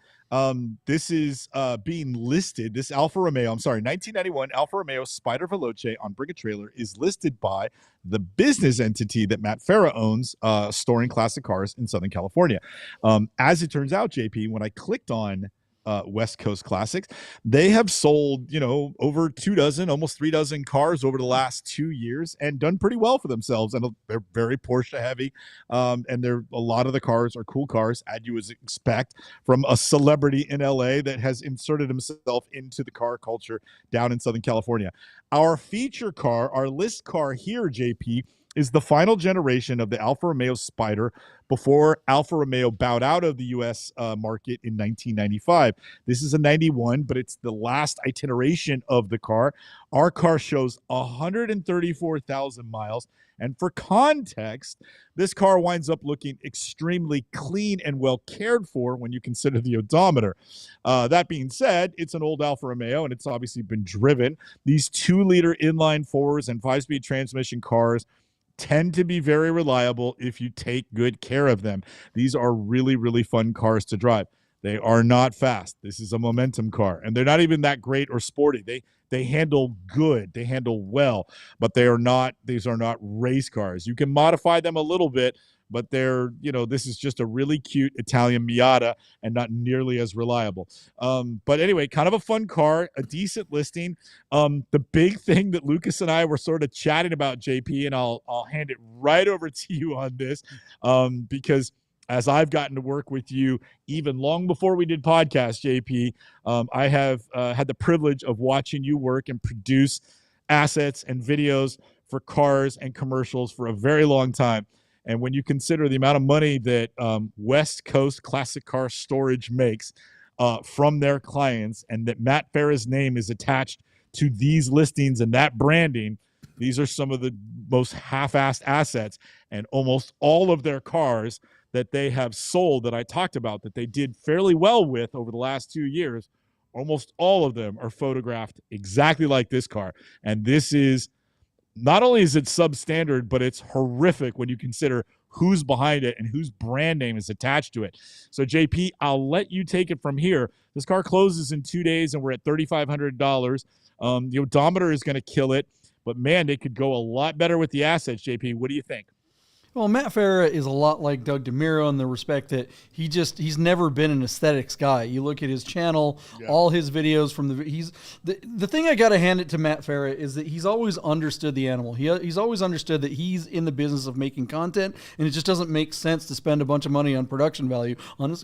S2: this is being listed. This 1991 Alfa Romeo Spider Veloce on Bring a Trailer is listed by the business entity that Matt Farah owns, storing classic cars in Southern California. As it turns out, JP, when I clicked on West Coast Classics, they have sold, over 24, almost 36 cars over the last 2 years and done pretty well for themselves. And they're very Porsche heavy. And a lot of the cars are cool cars, as you would expect from a celebrity in LA that has inserted himself into the car culture down in Southern California. Our feature car, our list car here, JP, is the final generation of the Alfa Romeo Spider before Alfa Romeo bowed out of the U.S. Market in 1995. This is a 91, but it's the last iteration of the car. Our car shows 134,000 miles. And for context, this car winds up looking extremely clean and well cared for when you consider the odometer. That being said, it's an old Alfa Romeo, and it's obviously been driven. These 2-liter inline fours and 5-speed transmission cars tend to be very reliable if you take good care of them. These are really, really fun cars to drive. They are not fast. This is a momentum car, and they're not even that great or sporty. They handle good. They handle well, but these are not race cars. You can modify them a little bit, but this is just a really cute Italian Miata and not nearly as reliable. But anyway, kind of a fun car, a decent listing. The big thing that Lucas and I were sort of chatting about, JP, and I'll hand it right over to you on this, because as I've gotten to work with you even long before we did podcast, JP, I have had the privilege of watching you work and produce assets and videos for cars and commercials for a very long time. And when you consider the amount of money that West Coast Classic Car Storage makes from their clients, and that Matt Farah's name is attached to these listings and that branding, these are some of the most half-assed assets. And almost all of their cars that they have sold that I talked about that they did fairly well with over the last 2 years, almost all of them are photographed exactly like this car. And this is, not only is it substandard, but it's horrific when you consider who's behind it and whose brand name is attached to it. So JP, I'll let you take it from here. This car closes in 2 days and we're at $3,500. The odometer is going to kill it, but man, they could go a lot better with the assets. JP, what do you think?
S1: Well, Matt Farah is a lot like Doug DeMuro in the respect that he's never been an aesthetics guy. You look at his channel, all his videos from the thing I got to hand it to Matt Farah is that he's always understood the animal. He's always understood that he's in the business of making content, and it just doesn't make sense to spend a bunch of money on production value.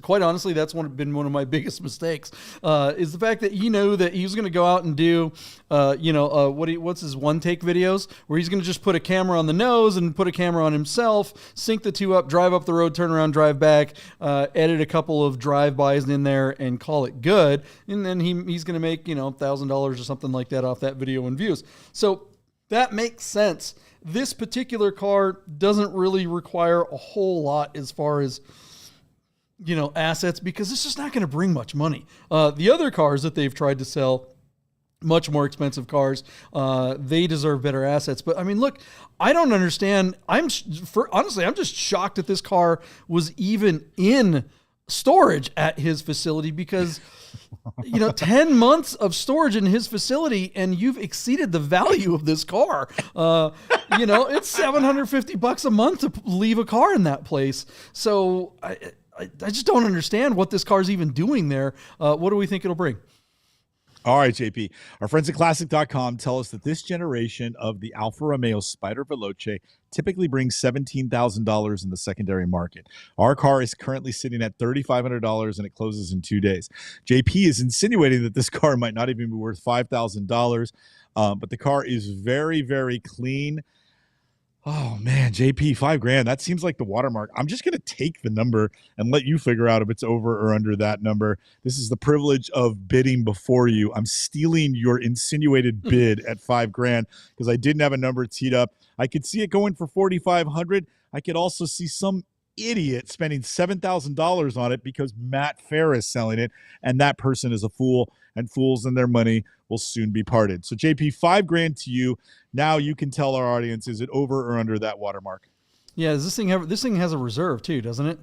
S1: Quite honestly, that's been one of my biggest mistakes, is the fact that that he was going to go out and do, what's his one-take videos, where he's going to just put a camera on the nose and put a camera on himself, sync the two up, drive up the road, turn around, drive back, edit a couple of drive-bys in there and call it good. And then he's going to make, $1,000 or something like that off that video and views. So that makes sense. This particular car doesn't really require a whole lot as far as, assets, because it's just not going to bring much money. The other cars that they've tried to sell, much more expensive cars, they deserve better assets. But I mean, look, I don't understand. Honestly, I'm just shocked that this car was even in storage at his facility, because 10 months of storage in his facility and you've exceeded the value of this car. It's $750 a month to leave a car in that place. So I just don't understand what this car's even doing there. What do we think it'll bring?
S2: All right, JP. Our friends at Classic.com tell us that this generation of the Alfa Romeo Spider Veloce typically brings $17,000 in the secondary market. Our car is currently sitting at $3,500 and it closes in 2 days. JP is insinuating that this car might not even be worth $5,000, but the car is very, very clean. Oh, man. Man, JP, $5,000. That seems like the watermark. I'm just gonna take the number and let you figure out if it's over or under that number. This is the privilege of bidding before you. I'm stealing your insinuated bid at $5,000 because I didn't have a number teed up. I could see it going for 4,500. I could also see some idiot spending $7,000 on it because Matt Farah is selling it, and that person is a fool, and fools and their money will soon be parted. So JP, $5,000 to you. Now you can tell our audience, is it over or under that watermark?
S1: Yeah, this thing has a reserve too, doesn't it?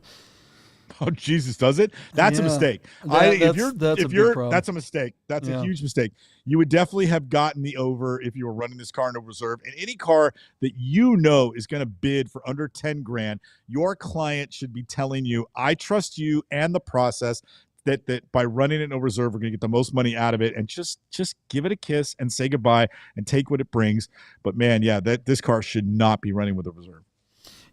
S2: Oh, Jesus, does it? That's a mistake.
S1: That's a big problem.
S2: That's a mistake. That's a huge mistake. You would definitely have gotten the over if you were running this car in a reserve. And any car that you know is going to bid for under $10,000, your client should be telling you, I trust you and the process that by running it in a reserve, we're going to get the most money out of it, and just give it a kiss and say goodbye and take what it brings. But man, yeah, this car should not be running with a reserve.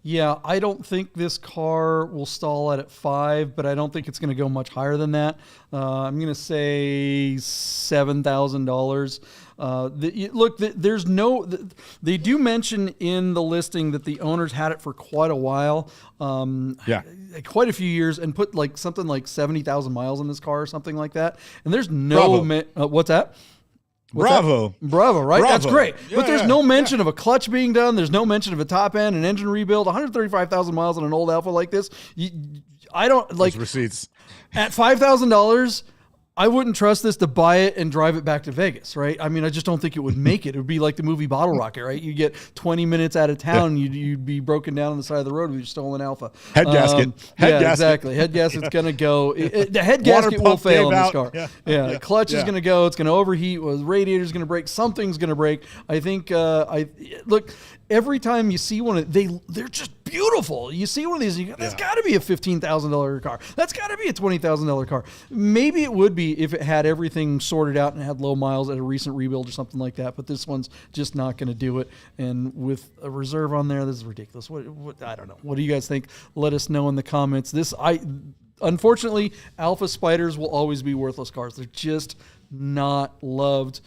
S1: Yeah, I don't think this car will stall at 5, but I don't think it's going to go much higher than that. I'm going to say $7,000. There's no. They do mention in the listing that the owners had it for quite a while, quite a few years, and put like something like 70,000 miles on this car or something like that. And there's no. What's that?
S2: Bravo,
S1: right?
S2: Bravo.
S1: That's great. But there's no mention of a clutch being done. There's no mention of a top end, an engine rebuild. 135,000 miles on an old Alfa like this. I don't like
S2: receipts.
S1: At $5,000, I wouldn't trust this to buy it and drive it back to Vegas, right? I mean, I just don't think it would make it. It would be like the movie Bottle Rocket, right? You get 20 minutes out of town, you'd be broken down on the side of the road with your stolen Alfa.
S2: Head gasket. Head gasket.
S1: Exactly. Head gasket's going to go. The head gasket will fail in this car. The clutch is going to go. It's going to overheat. The radiator's going to break. Something's going to break. I think, look, every time you see one of they're just beautiful. You see one of these, that's got to be a $15,000 car. That's got to be a $20,000 car. Maybe it would be if it had everything sorted out and had low miles at a recent rebuild or something like that. But this one's just not going to do it. And with a reserve on there, this is ridiculous. What I don't know. What do you guys think? Let us know in the comments. Unfortunately, Alfa Spiders will always be worthless cars. They're just not loved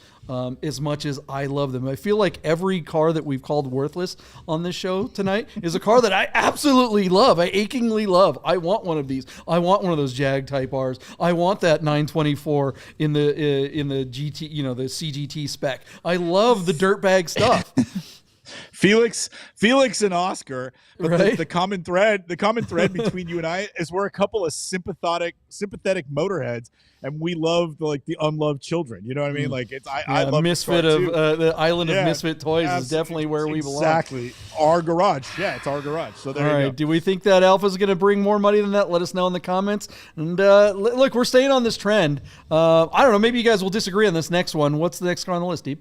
S1: as much as I love them. I feel like every car that we've called worthless on this show tonight is a car that I absolutely love. I achingly love. I want one of these. I want one of those Jag Type Rs. I want that 924 in the GT, the CGT spec. I love the dirtbag stuff.
S2: Felix and Oscar, but right? the common thread between you and I is we're a couple of sympathetic motorheads, and we love the unloved children. You know what I mean? Like I love
S1: Misfit of the island of Misfit toys is definitely where we belong.
S2: Exactly, our garage. Yeah, it's our garage. So there you go.
S1: Do we think that Alpha is going to bring more money than that? Let us know in the comments. And look, we're staying on this trend. I don't know. Maybe you guys will disagree on this next one. What's the next car on the list, Deeb?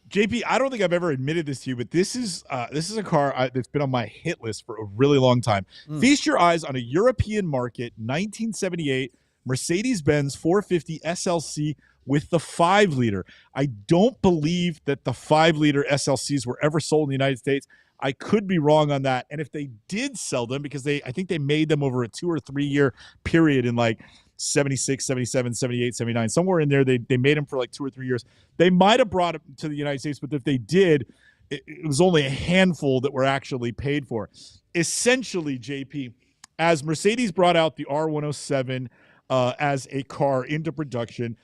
S2: JP, I don't think I've ever admitted this to you, but this is a car that's been on my hit list for a really long time. Feast your eyes on a European market 1978 Mercedes-Benz 450 SLC with the 5-liter. I don't believe that the 5-liter SLCs were ever sold in the United States. I could be wrong on that. And if they did sell them, because I think they made them over a 2 or 3 year period in 76, 77, 78, 79, somewhere in there, they made them for 2 or 3 years. They might have brought them to the United States, but if they did, it was only a handful that were actually paid for. Essentially, JP, as Mercedes brought out the R107 as a car into production,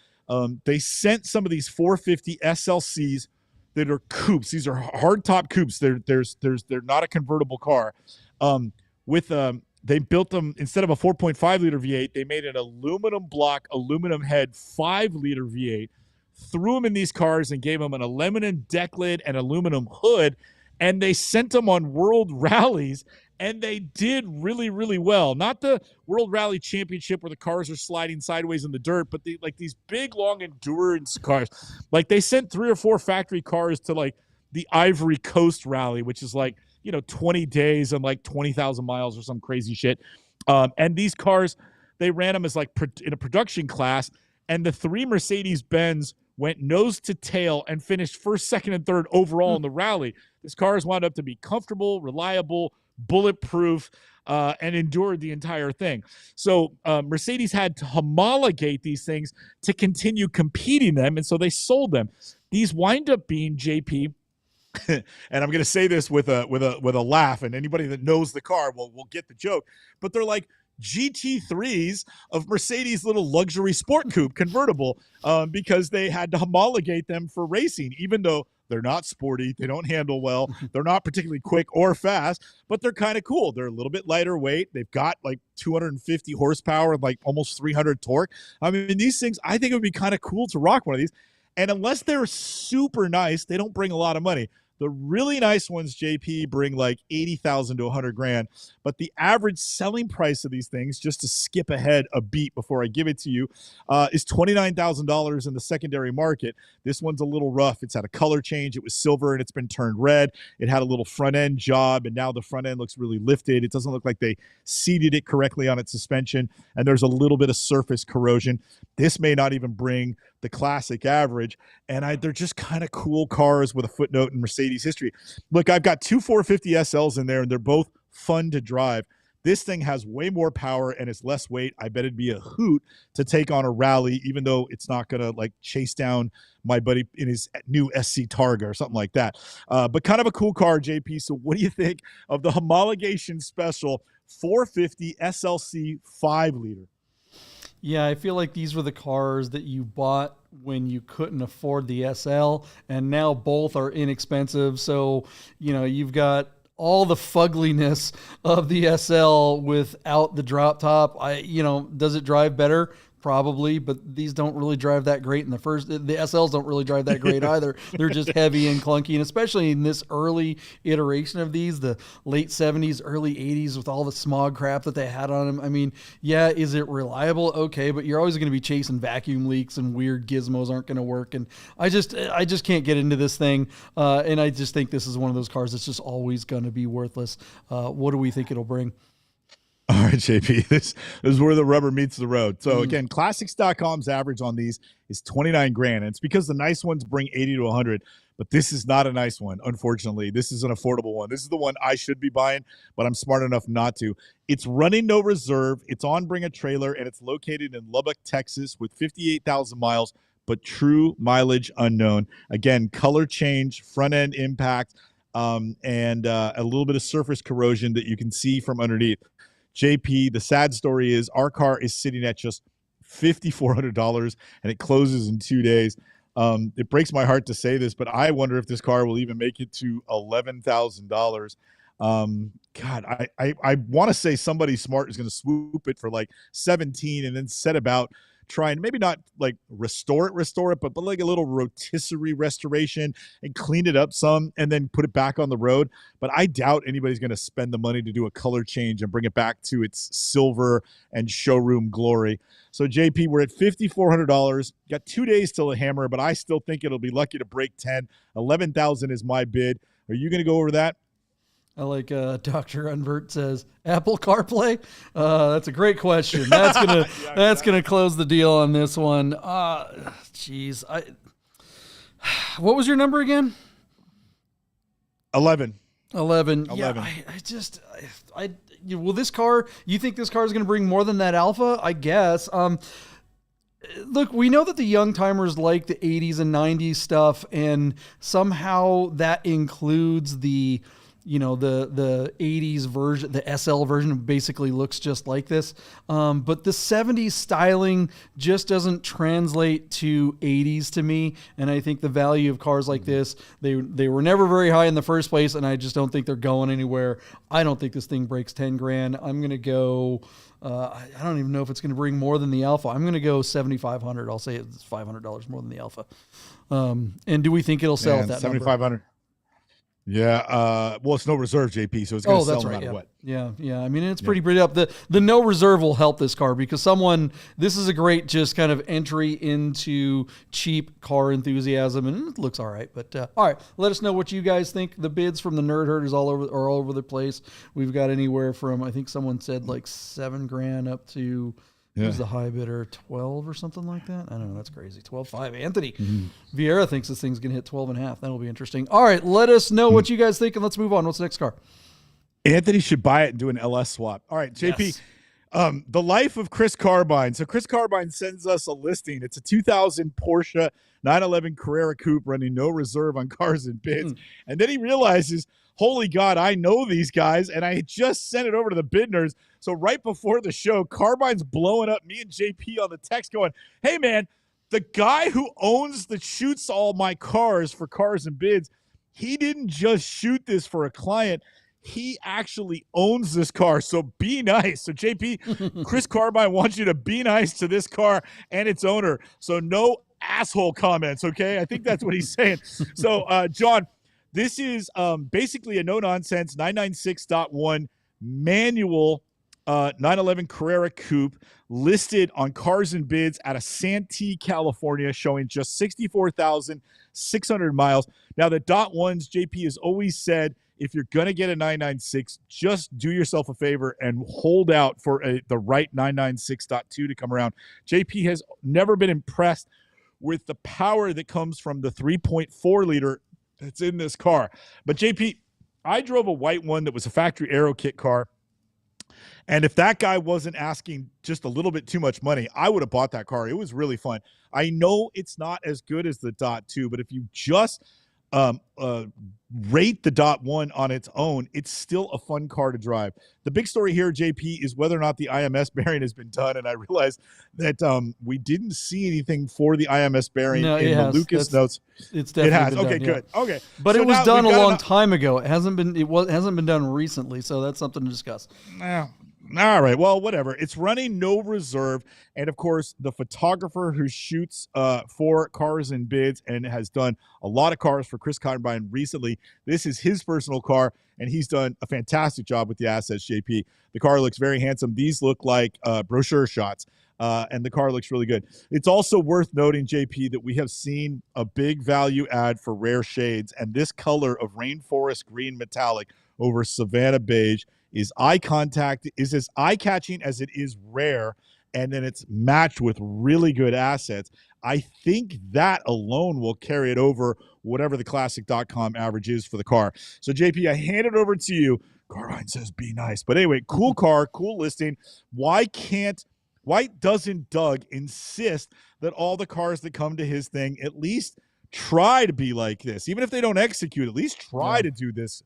S2: they sent some of these 450 SLCs that are coupes. These are hardtop coupes. They're not a convertible car. They built them, instead of a 4.5 liter V8, they made an aluminum block, aluminum head 5-liter V8, threw them in these cars and gave them an aluminum deck lid and aluminum hood, and they sent them on world rallies, and they did really, really well. Not the World Rally Championship where the cars are sliding sideways in the dirt, but these big, long endurance cars. They sent 3 or 4 factory cars to the Ivory Coast Rally, which is 20 days and 20,000 miles or some crazy shit. And these cars, they ran them as in a production class, and the 3 Mercedes-Benz went nose to tail and finished first, second, and third overall in the rally. This car has wound up to be comfortable, reliable, bulletproof, and endured the entire thing. So Mercedes had to homologate these things to continue competing them, and so they sold them. These wind up being, JP, and I'm going to say this with a laugh, and anybody that knows the car will get the joke, but they're like GT3s of Mercedes' little luxury sport coupe convertible, because they had to homologate them for racing, even though they're not sporty, they don't handle well, they're not particularly quick or fast, but they're kind of cool. They're a little bit lighter weight. They've got like 250 horsepower, like almost 300 torque. I mean, these things, I think it would be kind of cool to rock one of these. And unless they're super nice, they don't bring a lot of money. The really nice ones, JP, bring like 80,000 to 100 grand. But the average selling price of these things, just to skip ahead a beat before I give it to you, is $29,000 in the secondary market. This one's a little rough. It's had a color change. It was silver and it's been turned red. It had a little front end job, and now the front end looks really lifted. It doesn't look like they seated it correctly on its suspension, and there's a little bit of surface corrosion. This may not even bring the classic average, and they're just kind of cool cars with a footnote in Mercedes history. Look, I've got two 450 SLs in there, and they're both fun to drive. This thing has way more power and it's less weight. I bet it'd be a hoot to take on a rally, even though it's not going to like chase down my buddy in his new SC Targa or something like that. But kind of a cool car, JP. So what do you think of the homologation special 450 SLC 5-liter?
S1: Yeah, I feel like these were the cars that you bought when you couldn't afford the SL, and now both are inexpensive. So, you've got all the fugliness of the SL without the drop top. Does it drive better? Probably, but these don't really drive that great the SLs don't really drive that great either. They're just heavy and clunky, and especially in this early iteration of these, the late 70s, early 80s, with all the smog crap that they had on them. I mean, yeah, is it reliable? Okay, but you're always going to be chasing vacuum leaks, and weird gizmos aren't going to work. And I just can't get into this thing, and I just think this is one of those cars that's just always going to be worthless. What do we think it'll bring?
S2: All right, JP, this is where the rubber meets the road. So again, classics.com's average on these is 29 grand. And it's because the nice ones bring 80 to 100, but this is not a nice one. Unfortunately, this is an affordable one. This is the one I should be buying, but I'm smart enough not to. It's running no reserve. It's on Bring a Trailer, and it's located in Lubbock, Texas, with 58,000 miles, but true mileage unknown. Again, color change, front end impact, and a little bit of surface corrosion that you can see from underneath. JP, the sad story is our car is sitting at just $5,400, and it closes in 2 days. It breaks my heart to say this, but I wonder if this car will even make it to $11,000. God, I want to say somebody smart is going to swoop it for like 17 and then set about trying, maybe not like restore it, but like a little rotisserie restoration and clean it up some and then put it back on the road. But I doubt anybody's going to spend the money to do a color change and bring it back to its silver and showroom glory. So JP, we're at $5,400. Got 2 days till the hammer, but I still think it'll be lucky to break 10. 11,000 is my bid. Are you going to go over that?
S1: I like Dr. Unvert says, Apple CarPlay? That's a great question. That's gonna that's gonna close the deal on this one. Geez. What was your number again?
S2: 11.
S1: Yeah, will this car, you think this car is going to bring more than that Alfa? I guess. Look, we know that the young timers like the 80s and 90s stuff, and somehow that includes the 80s version, the SL version basically looks just like this. But the 70s styling just doesn't translate to 80s to me. And I think the value of cars like this, they were never very high in the first place. And I just don't think they're going anywhere. I don't think this thing breaks 10 grand. I'm going to go, I don't even know if it's going to bring more than the Alfa. I'm going to go 7,500. I'll say it's $500 more than the Alfa. And do we think it'll sell at that
S2: 7,500? Yeah, well, it's no reserve, JP, so it's going to sell no matter what.
S1: Yeah. I mean, it's pretty up. The no reserve will help this car because this is a great just kind of entry into cheap car enthusiasm, and it looks all right. But all right, let us know what you guys think. The bids from the Nerd Herd are all over the place. We've got anywhere from, I think someone said like $7 grand up to. Who's the high bidder? 12 or something like that? I don't know. That's crazy. 12.5. Anthony Vieira thinks this thing's going to hit 12.5. That'll be interesting. All right. Let us know what you guys think, and let's move on. What's the next car?
S2: Anthony should buy it and do an LS swap. All right, JP. Yes. The life of Chris Carbine. So Chris Carbine sends us a listing. It's a 2000 Porsche 911 Carrera Coupe running no reserve on Cars and Bids. And then he realizes, holy God, I know these guys, and I just sent it over to the Bidners. So right before the show, Carbine's blowing up me and JP on the text going, hey, man, the guy who shoots all my cars for Cars and Bids, he didn't just shoot this for a client. He actually owns this car, so be nice. So, JP, Chris Carbine wants you to be nice to this car and its owner. So, no asshole comments, okay? I think that's what he's saying. So, John, this is basically a no-nonsense 996.1 manual 911 Carrera Coupe listed on Cars and Bids out of Santee, California, showing just 64,600 miles. Now, the .1s, JP has always said, if you're going to get a 996, just do yourself a favor and hold out for the right 996.2 to come around. JP has never been impressed with the power that comes from the 3.4 liter that's in this car. But JP, I drove a white one that was a factory aero kit car. And if that guy wasn't asking just a little bit too much money, I would have bought that car. It was really fun. I know it's not as good as the .2, but if you just rate the .1 on its own, it's still a fun car to drive. The big story here, JP, is whether or not the IMS bearing has been done. And I realized that we didn't see anything for the IMS bearing in the Lucas notes.
S1: It's definitely
S2: it has.
S1: been
S2: Okay,
S1: done,
S2: good.
S1: Yeah.
S2: Okay,
S1: but
S2: so
S1: it was done a long
S2: an
S1: time ago. It hasn't been done recently, so that's something to discuss.
S2: All right. Well, whatever. It's running no reserve. And of course, the photographer who shoots for Cars and Bids and has done a lot of cars for Chris Carbine recently, this is his personal car, and he's done a fantastic job with the assets, JP. The car looks very handsome. These look like brochure shots, and the car looks really good. It's also worth noting, JP, that we have seen a big value add for rare shades, and this color of rainforest green metallic over Savannah beige is as eye-catching as it is rare, and then it's matched with really good assets. I think that alone will carry it over whatever the classic.com average is for the car. So, JP, I hand it over to you. Carbine says be nice. But anyway, cool car, cool listing. Why doesn't Doug insist that all the cars that come to his thing at least try to be like this? Even if they don't execute, at least try to do this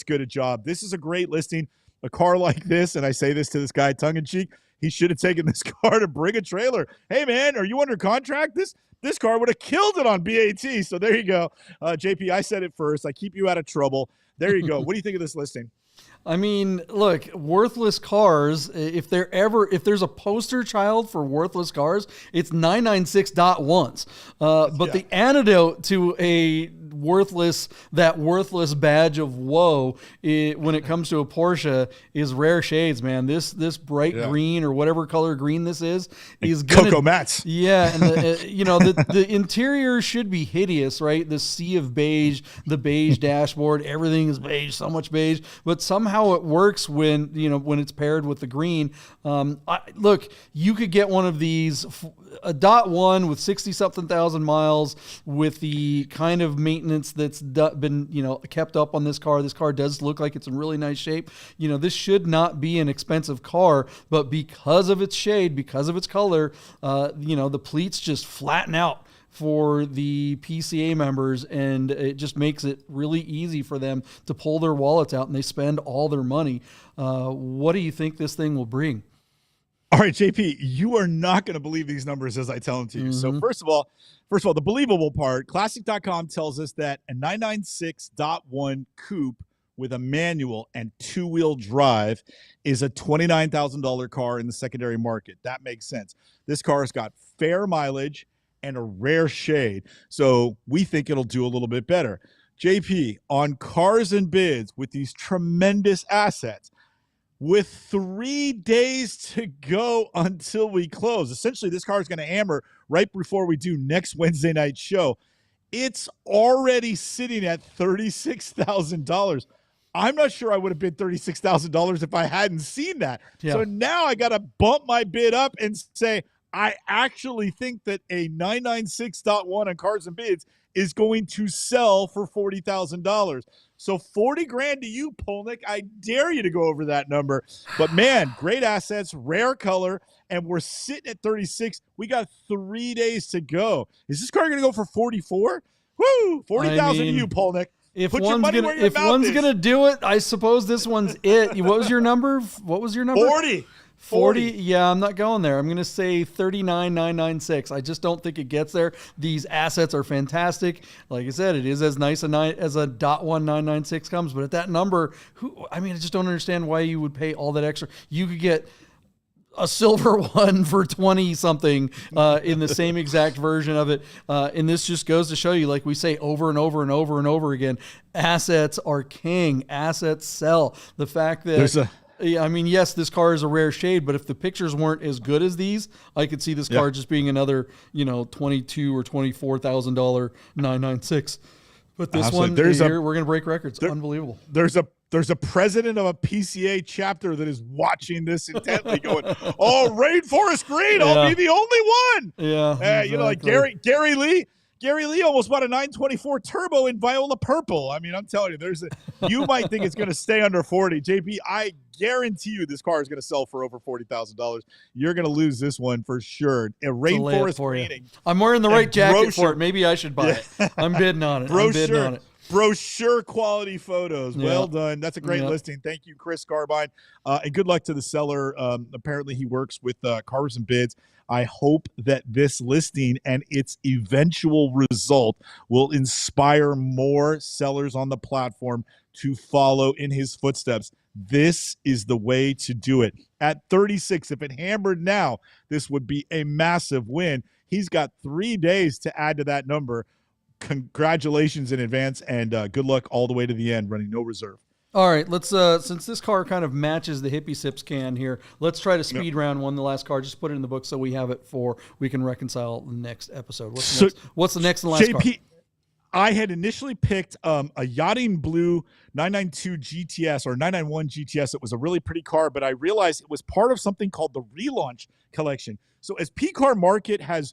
S2: good a job. This is a great listing. A car like this, and I say this to this guy tongue-in-cheek, he should have taken this car to bring a trailer. Hey, man, are you under contract? This car would have killed it on BAT. So there you go. JP, I said it first. I keep you out of trouble. There you go. What do you think of this listing?
S1: I mean, look, worthless cars, if there's a poster child for worthless cars, it's 996.1s. But the antidote to that worthless badge of woe when it comes to a Porsche is rare shades, man. This bright green or whatever color green this is gonna,
S2: Cocoa Mats.
S1: Yeah, and the interior should be hideous, right? The sea of beige, the beige dashboard, everything is beige, so much beige, but somehow it works when it's paired with the green. Look, you could get one of these, a .1 with 60-something thousand miles with the kind of maintenance that's been kept up on this car. This car does look like it's in really nice shape. This should not be an expensive car, but because of its shade, because of its color, the pleats just flatten out for the PCA members, and it just makes it really easy for them to pull their wallets out, and they spend all their money. What do you think this thing will bring?
S2: All right, JP, you are not going to believe these numbers as I tell them to you. So first of all, the believable part, classic.com tells us that a 996.1 coupe with a manual and two-wheel drive is a $29,000 car in the secondary market. That makes sense. This car has got fair mileage and a rare shade, so we think it'll do a little bit better. JP, on Cars and Bids with these tremendous assets, with 3 days to go until we close, essentially this car is going to hammer right before we do next Wednesday night show. It's already sitting at $36,000. I'm not sure I would have bid $36,000 if I hadn't seen that. Yeah. So now I got to bump my bid up and say, I actually think that a 996.1 on Cars and Bids is going to sell for $40,000. So 40 grand to you, Polnick. I dare you to go over that number. But man, great assets, rare color, and we're sitting at 36. We got 3 days to go. Is this car going to go for 44? Woo! 40,000 to you, Polnick.
S1: If
S2: Put your money where your mouth
S1: one's
S2: is.
S1: gonna do it, I suppose this one's it. What was your number?
S2: 40.
S1: 40. Yeah, I'm not going there. I'm going to say 39,996. I just don't think it gets there. These assets are fantastic. Like I said, it is as nice as a .1996 comes, but at that number, I just don't understand why you would pay all that extra. You could get a silver one for 20 something in the same exact version of it. And this just goes to show you, like we say over and over and over and over again, assets are king. Assets sell. The fact that yes, this car is a rare shade, but if the pictures weren't as good as these, I could see this car just being another, $22,000 or $24,000 996. But this one here, we're going to break records. Unbelievable.
S2: There's a president of a PCA chapter that is watching this intently going, oh, Rainforest Green, I'll be the only one.
S1: Yeah.
S2: Exactly. Like Gary Lee almost bought a 924 turbo in Viola Purple. I'm telling you, you might think it's going to stay under 40. JP, I guarantee you this car is going to sell for over $40,000. You're going to lose this one for sure. A Rainforest Greening.
S1: I'm wearing the right jacket for it. Maybe I should buy it. I'm bidding on it.
S2: Brochure quality photos. Well done. That's a great listing. Thank you, Chris Carbine. And good luck to the seller. Apparently he works with Cars and Bids. I hope that this listing and its eventual result will inspire more sellers on the platform to follow in his footsteps. This is the way to do it. At 36, if it hammered now, this would be a massive win. He's got 3 days to add to that number. Congratulations in advance, and good luck all the way to the end, running no reserve.
S1: All right, let's since this car kind of matches the Hippie Sips can here, let's try to speed round one. The last car, just put it in the book so we have it we can reconcile the next episode. What's the next and last car?
S2: I had initially picked a yachting blue 992 GTS or 991 GTS. It was a really pretty car, but I realized it was part of something called the relaunch collection. So as P-Car Market has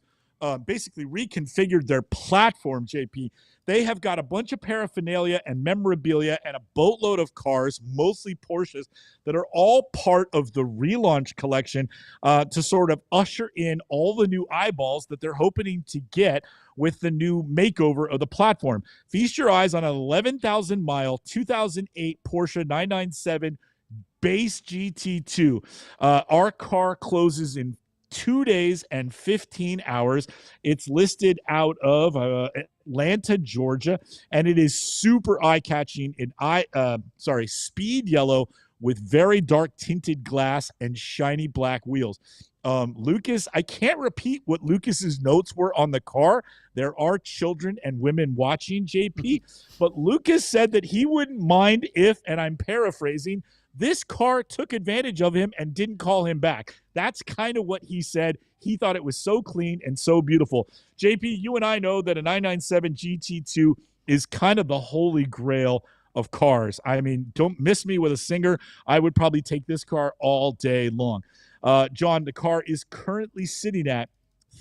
S2: basically reconfigured their platform, JP, they have got a bunch of paraphernalia and memorabilia and a boatload of cars, mostly Porsches, that are all part of the relaunch collection to sort of usher in all the new eyeballs that they're hoping to get with the new makeover of the platform. Feast your eyes on an 11,000-mile 2008 Porsche 997 base GT2. Our car closes in 2 days and 15 hours. It's listed out of Atlanta, Georgia, and it is super eye-catching in speed yellow with very dark tinted glass and shiny black wheels. Lucas, I can't repeat what Lucas's notes were on the car. There are children and women watching, JP, but Lucas said that he wouldn't mind if, and I'm paraphrasing, this car took advantage of him and didn't call him back. That's kind of what he said. He thought it was so clean and so beautiful. JP, you and I know that a 997 GT2 is kind of the holy grail of cars. Don't miss me with a singer. I would probably take this car all day long. John, the car is currently sitting at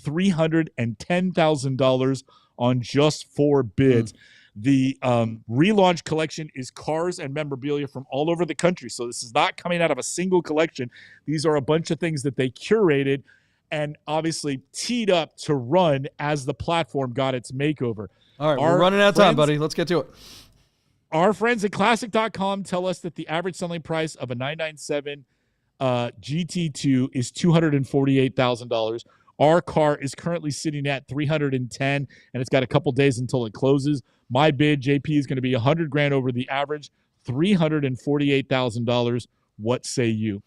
S2: $310,000 on just 4 bids. The relaunch collection is cars and memorabilia from all over the country. So this is not coming out of a single collection. These are a bunch of things that they curated and obviously teed up to run as the platform got its makeover.
S1: All right, we're running out of time, buddy. Let's get to it.
S2: Our friends at Classic.com tell us that the average selling price of a 997 GT2 is $248,000. Our car is currently sitting at $310,000, and it's got a couple days until it closes. My bid, JP, is going to be $100,000 over the average, $348,000. What say you?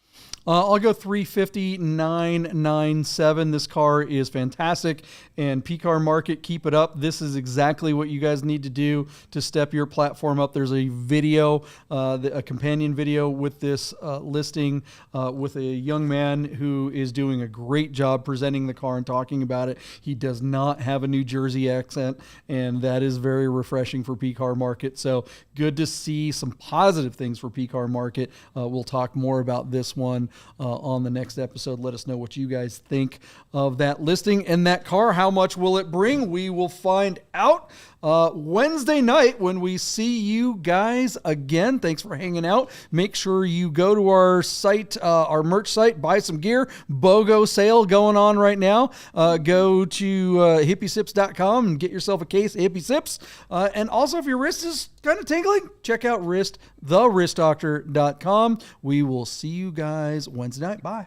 S1: I'll go 359,997. This car is fantastic, and P-Car Market, keep it up. This is exactly what you guys need to do to step your platform up. There's a video, a companion video with this listing with a young man who is doing a great job presenting the car and talking about it. He does not have a New Jersey accent, and that is very refreshing for P-Car Market. So good to see some positive things for P-Car Market. We'll talk more about this one on the next episode. Let us know what you guys think of that listing and that car. How much will it bring? We will find out Wednesday night when we see you guys again. Thanks for hanging out. Make sure you go to our site, our merch site, buy some gear. BOGO sale going on right now. Go to hippiesips.com and get yourself a case of Hippie Sips. And also, if your wrist is kind of tingling, check out theristdoctor.com. We will see you guys Wednesday night. Bye.